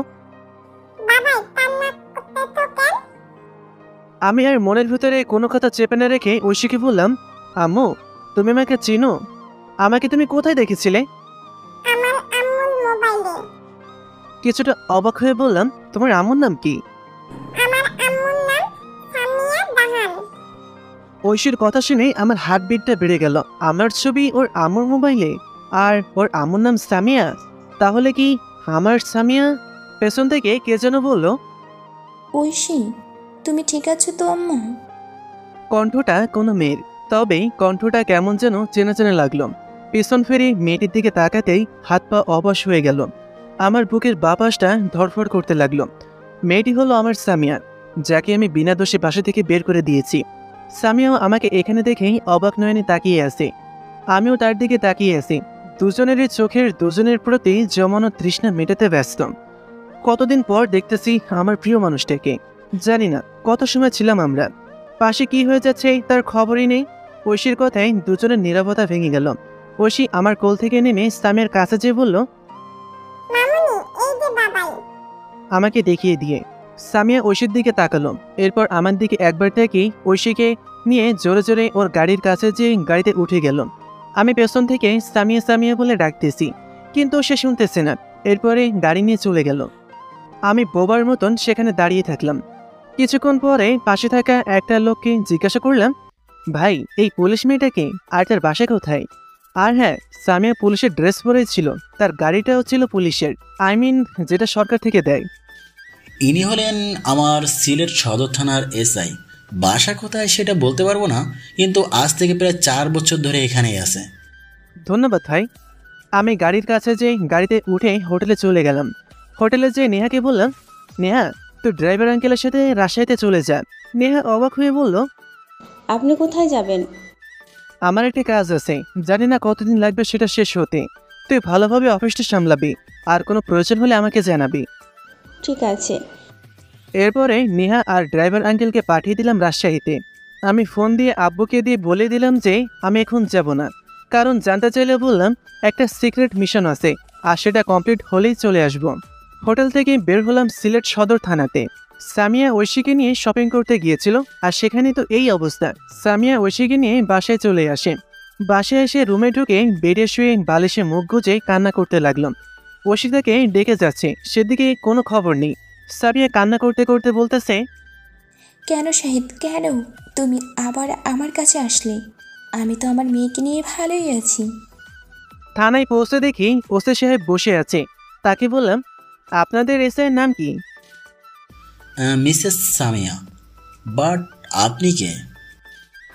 [SPEAKER 1] আমি আর মনের ভিতরে কোনো কথা চেপে না রেখে ঐশীকে বললাম, আম্মু তুমি আমাকে চিনো? আমাকে তুমি কোথায় দেখেছিলে? কিছুটা অবাক হয়ে বললাম, তোমার আম্মুর নাম কি?
[SPEAKER 12] আমার আম্মুর নাম সামিয়া বাহান।
[SPEAKER 1] ঐশীর কথা শুনে আমার হার্টবিটটা বেড়ে গেল। আমার ছবি ওর আম্মুর মোবাইলে, আর ওর আম্মুর নাম সামিয়া। তাহলে কি আমার সামিয়া? পেছন থেকে কে যেন বলল,
[SPEAKER 2] ঐশী, তুমি ঠিক আছো তো আম্মু?
[SPEAKER 1] কণ্ঠটা কোনো মেয়ের, তবে কণ্ঠটা কেমন যেন চেনা চেনা লাগলো। পেছন ফিরে মেয়েটির দিকে তাকাতেই হাত পা অবশ হয়ে গেল। আমার বুকের বাপাসটা ধরফর করতে লাগলো। মেয়েটি হলো আমার সামিয়া, যাকে আমি বিনা দোষে বাসা থেকে বের করে দিয়েছি। সামিয়াও আমাকে এখানে দেখেই অবাক নয়নে তাকিয়ে আছে। আমিও তার দিকে তাকিয়ে আছি। দুজনেরই চোখের দুজনের প্রতি জমানো তৃষ্ণা মেটাতে ব্যস্ত। কতদিন পর দেখতেছি আমার প্রিয় মানুষটাকে। জানি না কত সময় ছিলাম আমরা। পাশে কি হয়ে যাচ্ছে তার খবরই নেই। ঐশীর কথায় দুজনের নীরবতা ভেঙে গেল। ঐশী আমার কোল থেকে নেমে সামিয়ার কাছে যেয়ে বলল,
[SPEAKER 12] মামুনি, এই যে বাবাই।
[SPEAKER 1] আমাকে দেখিয়ে দিয়ে। সামিয়া ঐশীর দিকে তাকালো, এরপর আমার দিকে একবার তাকিয়ে ঐশীকে নিয়ে জোরে জোরে ওর গাড়ির কাছে যেয়ে গাড়িতে উঠে গেল। আমি পেছন থেকে সামিয়া সামিয়া বলে ডাকতেছি, কিন্তু সে শুনতেছে না। এরপরে গাড়ি নিয়ে চলে গেল। আমি বোবার মতন সেখানে দাঁড়িয়ে থাকলাম। কিছুক্ষণ পরে পাশে থাকা একটা লোককে জিজ্ঞাসা করলাম, ভাই এই পুলিশ মেয়েটাকে, আর তার বাসা কোথায়? আর হ্যাঁ, সামিয়া পুলিশের ড্রেস পরে ছিল, তার গাড়িটাও ছিল পুলিশের, যেটা সরকার থেকে দেয়।
[SPEAKER 3] ইনি হলেন আমার সিলেট সদর থানার এসআই। বাসা কোথায় সেটা বলতে পারবো না, কিন্তু আজ থেকে প্রায় 4 বছর ধরে এখানেই আছে।
[SPEAKER 1] ধন্যবাদ ভাই। আমি গাড়ির কাছে যেয়ে গাড়িতে উঠে হোটেলে চলে গেলাম। হোটেলে যেয়ে নেহাকে বললাম, নেহা তুই ড্রাইভার আঙ্কেলের সাথে রাজশাহীতে চলে যা। নেহা অবাক হয়ে বলল,
[SPEAKER 11] আপনি কোথায় যাবেন?
[SPEAKER 1] আমার একটা কাজ আছে, জানি না কতদিন লাগবে সেটা শেষ হতে। তুই ভালোভাবে অফিসটা সামলাবি, আর কোনো প্রয়োজন হলে আমাকে জানাবি।
[SPEAKER 11] ঠিক আছে।
[SPEAKER 1] এরপরে নেহা আর ড্রাইভার আঙ্কেলকে পাঠিয়ে দিলাম রাজশাহীতে। আমি ফোন দিয়ে আব্বুকে দিয়ে বলে দিলাম যে আমি এখন যাব না, কারণ জানতে চাইলে বললাম একটা সিক্রেট মিশন আছে, আর সেটা কমপ্লিট হলেই চলে আসব। হোটেল থেকে বের হলাম সিলেট সদর থানাতে। সামিয়া ঐশীকে নিয়ে শপিং করতে গিয়েছিল, আর সেখানে তো এই অবস্থা। সামিয়া ঐশীকে নিয়ে বাসায় চলে আসে। বাসায় এসে রুমে ঢুকে বেডে শুয়ে বালিশে মুখ গুজে কান্না করতে লাগলাম। ঐশী তাকে ডেকে যাচ্ছে, সেদিকে কোনো খবর নেই। সামিয়া কান্না করতে করতে বলতেছে,
[SPEAKER 2] কেন শাহিদ, কেন তুমি আবার আমার কাছে আসলে? আমি তো আমার মেয়েকে নিয়ে ভালোই আছি।
[SPEAKER 1] থানায় পৌঁছে দেখি ওসি সাহেব বসে আছে। তাকে বললাম, আপনাদের এসআইয়ের নাম কি?
[SPEAKER 3] মিসেস সামিয়া। বাট আপনি কে?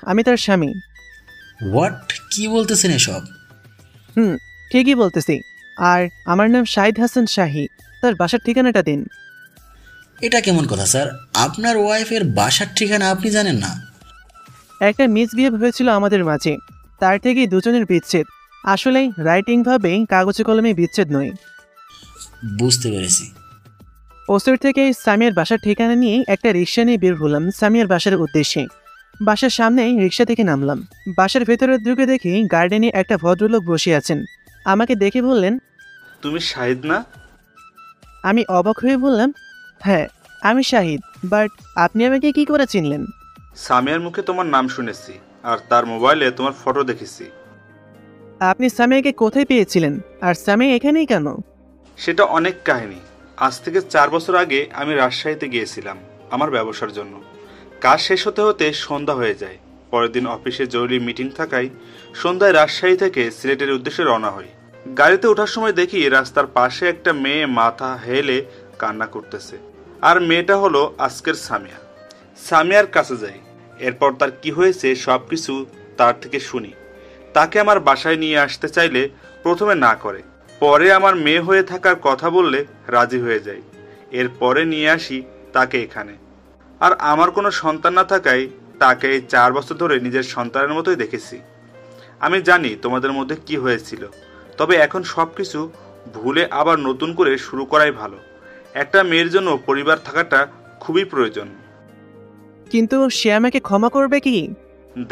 [SPEAKER 1] আমি তার স্বামী।
[SPEAKER 3] হোয়াট, কি বলতেছেন এসব?
[SPEAKER 1] ঠিকই বলতেছি। আর আমার নাম শাহিদ হাসান শাহী। তার বাসার ঠিকানাটা দিন।
[SPEAKER 3] এটা কেমন কথা স্যার? আপনার ওয়াইফের বাসার ঠিকানা আপনি জানেন না?
[SPEAKER 1] একটা মিসবিহেভ হয়েছিল আমাদের মাঝে, তার থেকেই দুজনের বিচ্ছেদ। আসলে রাইটিংভাবে কাগজে কলমে বিচ্ছেদ নয়।
[SPEAKER 3] বুঝতে পেরেছি।
[SPEAKER 1] ওসির থেকে সামিয়ার বাসার ঠিকানা নিয়ে একটা রিক্সা নিয়ে বের হলাম সামিয়ার বাসার উদ্দেশ্যে। বাসার সামনে রিক্সা থেকে নামলাম। বাসার ভেতরে ঢুকে দেখি গার্ডেনে একটা ভদ্রলোক বসে আছেন। আমাকে দেখে বললেন,
[SPEAKER 13] তুমি শাহিদ না?
[SPEAKER 1] আমি অবাক হয়ে বললাম, হ্যাঁ আমি শাহিদ, বাট আপনি আমাকে কি করে চিনলেন?
[SPEAKER 13] সামিয়ার মুখে তোমার নাম শুনেছি, আর তার মোবাইলে তোমার ফটো দেখেছি।
[SPEAKER 1] আপনি সামিয়াকে কোথায় পেয়েছিলেন, আর সামিয়া এখানেই কেন?
[SPEAKER 13] সেটা অনেক কাহিনী। আজ থেকে 4 বছর আগে আমি রাজশাহীতে গিয়েছিলাম আমার ব্যবসার জন্য। কাজ শেষ হতে হতে সন্ধ্যা হয়ে যায়। পরের দিন অফিসে জরুরি মিটিং থাকায় সন্ধ্যায় রাজশাহী থেকে সিলেটের উদ্দেশ্যে রওনা হই। গাড়িতে ওঠার সময় দেখি রাস্তার পাশে একটা মেয়ে মাথা হেলে কান্না করতেছে, আর মেয়েটা হলো আজকের সামিয়া। সামিয়ার কাছে যাই, এরপর তার কি হয়েছে সবকিছু তার থেকে শুনি। তাকে আমার বাসায় নিয়ে আসতে চাইলে প্রথমে না করে, পরে আমার মেয়ে হয়ে থাকার কথা বললে রাজি হয়ে যায়। এরপরে নিয়ে আসি তাকে এখানে। আর আমার কোনো সন্তান না থাকায় তাকে এই 4 বছর ধরে নিজের সন্তানের মতোই দেখেছি। আমি জানি তোমাদের মধ্যে কি হয়েছিল, তবে এখন সবকিছু ভুলে আবার নতুন করে শুরু করাই ভালো। একটা মেয়ের জন্য পরিবার থাকাটা খুবই প্রয়োজন।
[SPEAKER 1] কিন্তু সে আমাকে ক্ষমা করবে কি?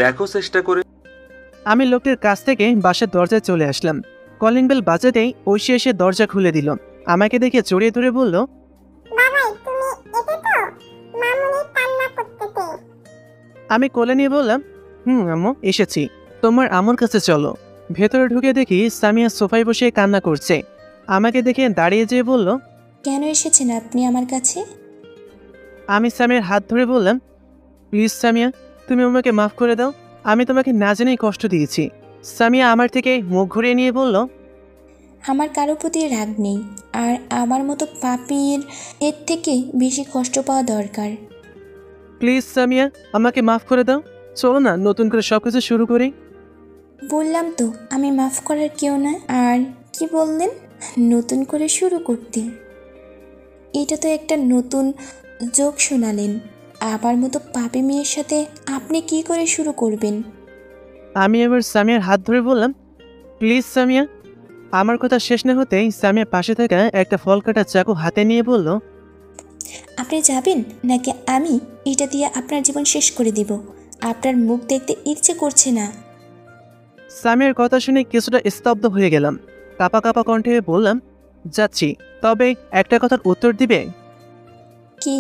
[SPEAKER 13] দেখো চেষ্টা করে।
[SPEAKER 1] আমি লোকটির কাছ থেকে বাসার দরজায় চলে আসলাম। কলিং বেল বাজাতেই ঐশী এসে দরজা খুলে দিল। আমাকে দেখে জড়িয়ে ধরে বলল, আমি কোলে নিয়ে বললাম, আম্মু এসেছি, তোমার আম্মুর কাছে চলো। ভেতরে ঢুকে দেখি সামিয়া সোফায় বসে কান্না করছে। আমাকে দেখে দাঁড়িয়ে যেয়ে বলল,
[SPEAKER 2] কেন এসেছেন আপনি আমার কাছে?
[SPEAKER 1] আমি সামিয়ার হাত ধরে বললাম, প্লিজ সামিয়া, তুমি আমাকে মাফ করে দাও। আমি তোমাকে না জেনেই কষ্ট দিয়েছি। সামিয়া আমার থেকে মুখ ঘুরিয়ে নিয়ে বলল,
[SPEAKER 2] আমার কারো প্রতি রাগ নেই, আর আমার মতো পাপীর এর থেকে বেশি কষ্ট পাওয়া দরকার।
[SPEAKER 1] প্লিজ সামিয়া, আমাকে মাফ করে দাও। চলো না নতুন করে সব কিছু শুরু করি।
[SPEAKER 2] বললাম তো আমি মাফ করার কেউ না। আর কি বললেন? নতুন করে শুরু করতে? এটা তো একটা নতুন জোক শোনালেন। আমার মতো পাপী মেয়ের সাথে আপনি কি করে শুরু করবেন?
[SPEAKER 1] আমি এবার সামিয়ার হাত ধরে বললাম, প্লিজ সামিয়া। আমার কথা শেষ না হতেই সামিয়া পাশে থাকা একটা ফল কাটা চাকু হাতে নিয়ে বলল,
[SPEAKER 2] আপনি যাবেন নাকি আমি এটা দিয়ে আপনার জীবন শেষ করে দিব? আপনার মুখ দেখতে ইচ্ছে করছে না।
[SPEAKER 1] সামিয়ার কথা শুনে কিছুটা স্তব্ধ হয়ে গেলাম। কাপা কাপা কণ্ঠে বললাম, যাচ্ছি, তবে একটা কথার উত্তর দিবে?
[SPEAKER 2] কি?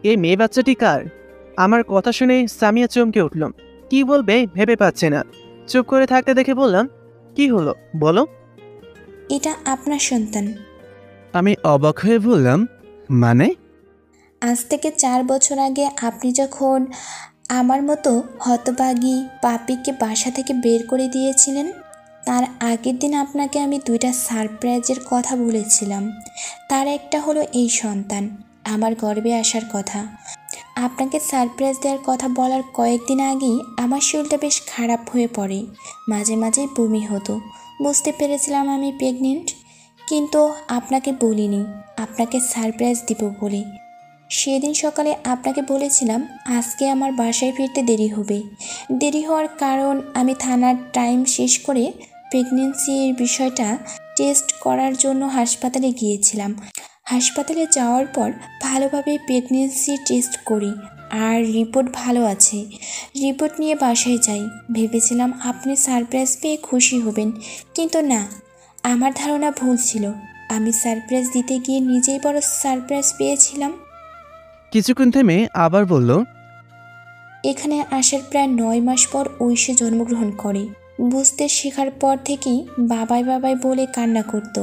[SPEAKER 1] এই মেয়ে বাচ্চাটি কার? আমার কথা শুনে সামিয়া চমকে উঠল। কি বলবে ভেবে পাচ্ছে না। চুপ করে থাকতে দেখে বললাম, কি হলো বলো।
[SPEAKER 2] এটা আপনার সন্তান।
[SPEAKER 1] আমি অবাক হয়ে বললাম, মানে?
[SPEAKER 2] আজ থেকে 4 বছর আগে আপনি যখন আমার মতো হতভাগী পাপীকে বাসা থেকে বের করে দিয়েছিলেন, তার আগের দিন আপনাকে আমি 2টা সারপ্রাইজের কথা বলেছিলাম। তার একটা হলো এই সন্তান, আমার গর্ভে আসার কথা। আপনাকে সারপ্রাইজ দেওয়ার কথা বলার কয়েকদিন আগেই আমার শরীরটা বেশ খারাপ হয়ে পড়ে, মাঝে মাঝেই বমি হতো। বুঝতে পেরেছিলাম আমি প্রেগনেন্ট, কিন্তু আপনাকে বলিনি আপনাকে সারপ্রাইজ দিব বলে। সেদিন সকালে আপনাকে বলেছিলাম আজকে আমার বাসায় ফিরতে দেরি হবে। দেরি হওয়ার কারণ, আমি থানার টাইম শেষ করে প্রেগনেন্সির বিষয়টা টেস্ট করার জন্য হাসপাতালে গিয়েছিলাম। হাসপাতালে যাওয়ার পর ভালোভাবে প্রেগনেন্সি টেস্ট করি, আর রিপোর্ট ভালো আছে। রিপোর্ট নিয়ে বাসায় যাই। ভেবেছিলাম আপনি সারপ্রাইজ পেয়ে খুশি হবেন, কিন্তু না, আমার ধারণা ভুল ছিল। আমি সারপ্রাইজ দিতে গিয়ে নিজেই বড় সারপ্রাইজ পেয়েছিলাম।
[SPEAKER 1] কিছুক্ষণ থেমে আবার বলল,
[SPEAKER 2] এখানে আসার প্রায় 9 মাস পর ঐশী জন্মগ্রহণ করে। বুঝতে শেখার পর থেকেই বাবাই বাবাই বলে কান্না করত।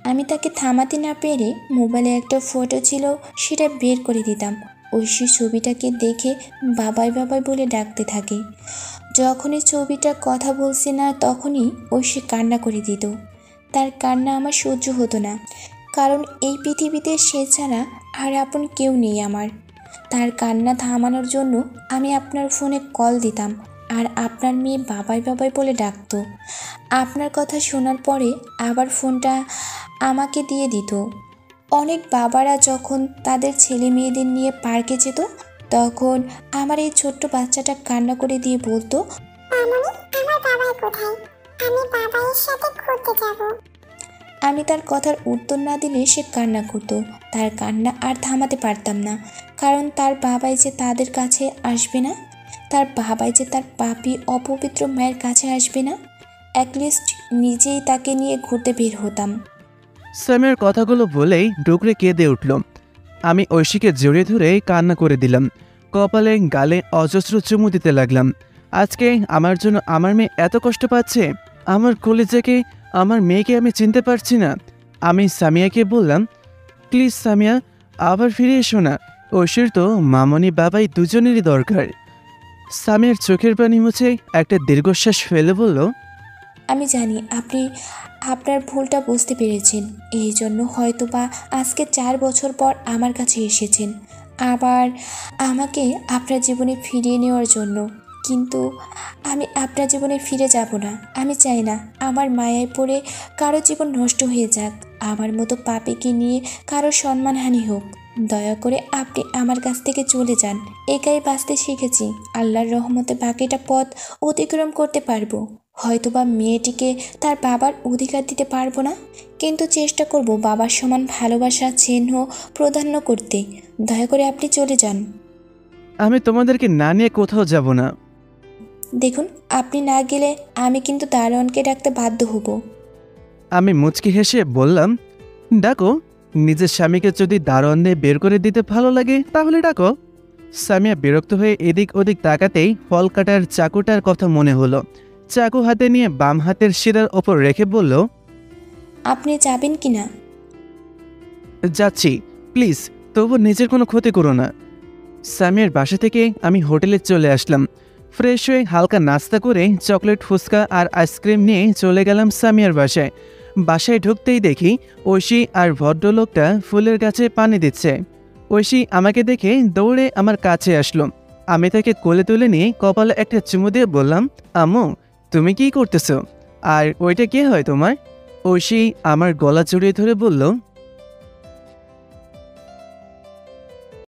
[SPEAKER 2] আমি তাকে থামাতে না পেরে মোবাইলে একটা ফটো ছিল, সেটা বের করে দিতাম। ঐশী ছবিটাকে দেখে বাবাই বাবাই বলে ডাকতে থাকে। যখনই ছবিটা কথা বলছে না, তখনই ঐশী কান্না করে দিত। তার কান্না আমার সহ্য হতো না, কারণ এই পৃথিবীতে সে ছাড়া আর আপন কেউ নেই আমার। তার কান্না থামানোর জন্য আমি আপনার ফোনে কল দিতাম, আর আপনার মেয়ে বাবাই বাবাই বলে ডাকতো। আপনার কথা শোনার পরে আবার ফোনটা আমাকে দিয়ে দিত। অনেক বাবারা যখন তাদের ছেলে মেয়েদের নিয়ে পার্কে যেত, তখন আমার এই ছোট্ট বাচ্চাটা কান্না করে দিয়ে বলতো,
[SPEAKER 12] আমার বাবাই কোথায়? আমি বাবাইয়ের সাথে ঘুরতে যাব।
[SPEAKER 2] আমি তার কথার উত্তর না দিলে সে কান্না করত। তার কান্না আর থামাতে পারতাম না, কারণ তার বাবাই যে তাদের কাছে আসবে না, তার বাবাই যে তার পাপী অপবিত্র মায়ের কাছে আসবে না। অ্যাটলিস্ট নিজেই তাকে নিয়ে ঘুরতে বের হতাম।
[SPEAKER 1] সামিয়ার কথাগুলো বলেই ডুকরে কেঁদে উঠল। আমি ঐশীকে জড়িয়ে ধরে কান্না করে দিলাম। কপালে গালে অজস্র চুমু দিতে লাগলাম। আজকে আমার জন্য আমার মেয়ে এত কষ্ট পাচ্ছে। আমার কলেজাকে, আমার মেয়েকে আমি চিনতে পারছি না। আমি সামিয়াকে বললাম, প্লিজ সামিয়া, আবার ফিরে এসো না। ঐশীর তো মামনি বাবাই দুজনেরই দরকার। সামিয়ার চোখের পানি মুছে একটা দীর্ঘশ্বাস ফেলে বলল,
[SPEAKER 2] আমি জানি আপনি আপনার ভুলটা বুঝতে পেরেছেন, এই জন্য হয়তো বা আজকে 4 বছর পর আমার কাছে এসেছেন, আবার আমাকে আপনার জীবনে ফিরিয়ে নেওয়ার জন্য। কিন্তু আমি আপনার জীবনে ফিরে যাব না। আমি চাই না আমার মায়ায় পড়ে কারো জীবন নষ্ট হয়ে যাক, আমার মতো পাপীকে নিয়ে কারো সম্মানহানি হোক। দয়া করে আপনি আমার কাছ থেকে চলে যান। একাই বাঁচতে শিখেছি, আল্লাহর রহমতে বাকিটা পথ অতিক্রম করতে পারবো। হয়তোবা মেয়েটিকে তার বাবার অধিকার দিতে পারবো না, কিন্তু চেষ্টা করব বাবার সমান ভালোবাসা চিহ্ন প্রাধান্য করতে। দয়া করে আপনি চলে যান।
[SPEAKER 1] আমি তোমাদেরকে না নিয়ে কোথাও যাব না।
[SPEAKER 2] দেখুন, আপনি না গেলে আমি কিন্তু দারোয়ানকে ডাকতে বাধ্য হব।
[SPEAKER 1] আমি মুচকি হেসে বললাম, ডাকো। নিজের স্বামীকে যদি দারোয়ান দিয়ে বের করে দিতে ভালো লাগে তাহলে ডাকো। সামিয়া বিরক্ত হয়ে এদিক ওদিক তাকাতেই ফল কাটার চাকুটার কথা মনে হলো। চাকু হাতে নিয়ে বাম হাতের শিরার ওপর রেখে বলল,
[SPEAKER 2] আপনি যাবেন কি না?
[SPEAKER 1] যাচ্ছি, প্লিজ তবু নিজের কোনো ক্ষতি করো না। সামিয়ার বাসা থেকে আমি হোটেলে চলে আসলাম। ফ্রেশ হয়ে হালকা নাস্তা করে চকলেট, ফুচকা আর আইসক্রিম নিয়ে চলে গেলাম সামিয়ার বাসায়। বাসায় ঢুকতেই দেখি ঐশী আর ভদ্রলোকটা ফুলের গাছে পানি দিচ্ছে। ঐশী আমাকে দেখে দৌড়ে আমার কাছে আসলো। আমি তাকে কোলে তুলে নিয়ে কপালে একটা চুমু দিয়ে বললাম, আম্মু তুমি কি করতেছো? আর ওইটা কে হয় তোমার? ঐশী আমার গলা জড়িয়ে ধরে বলল,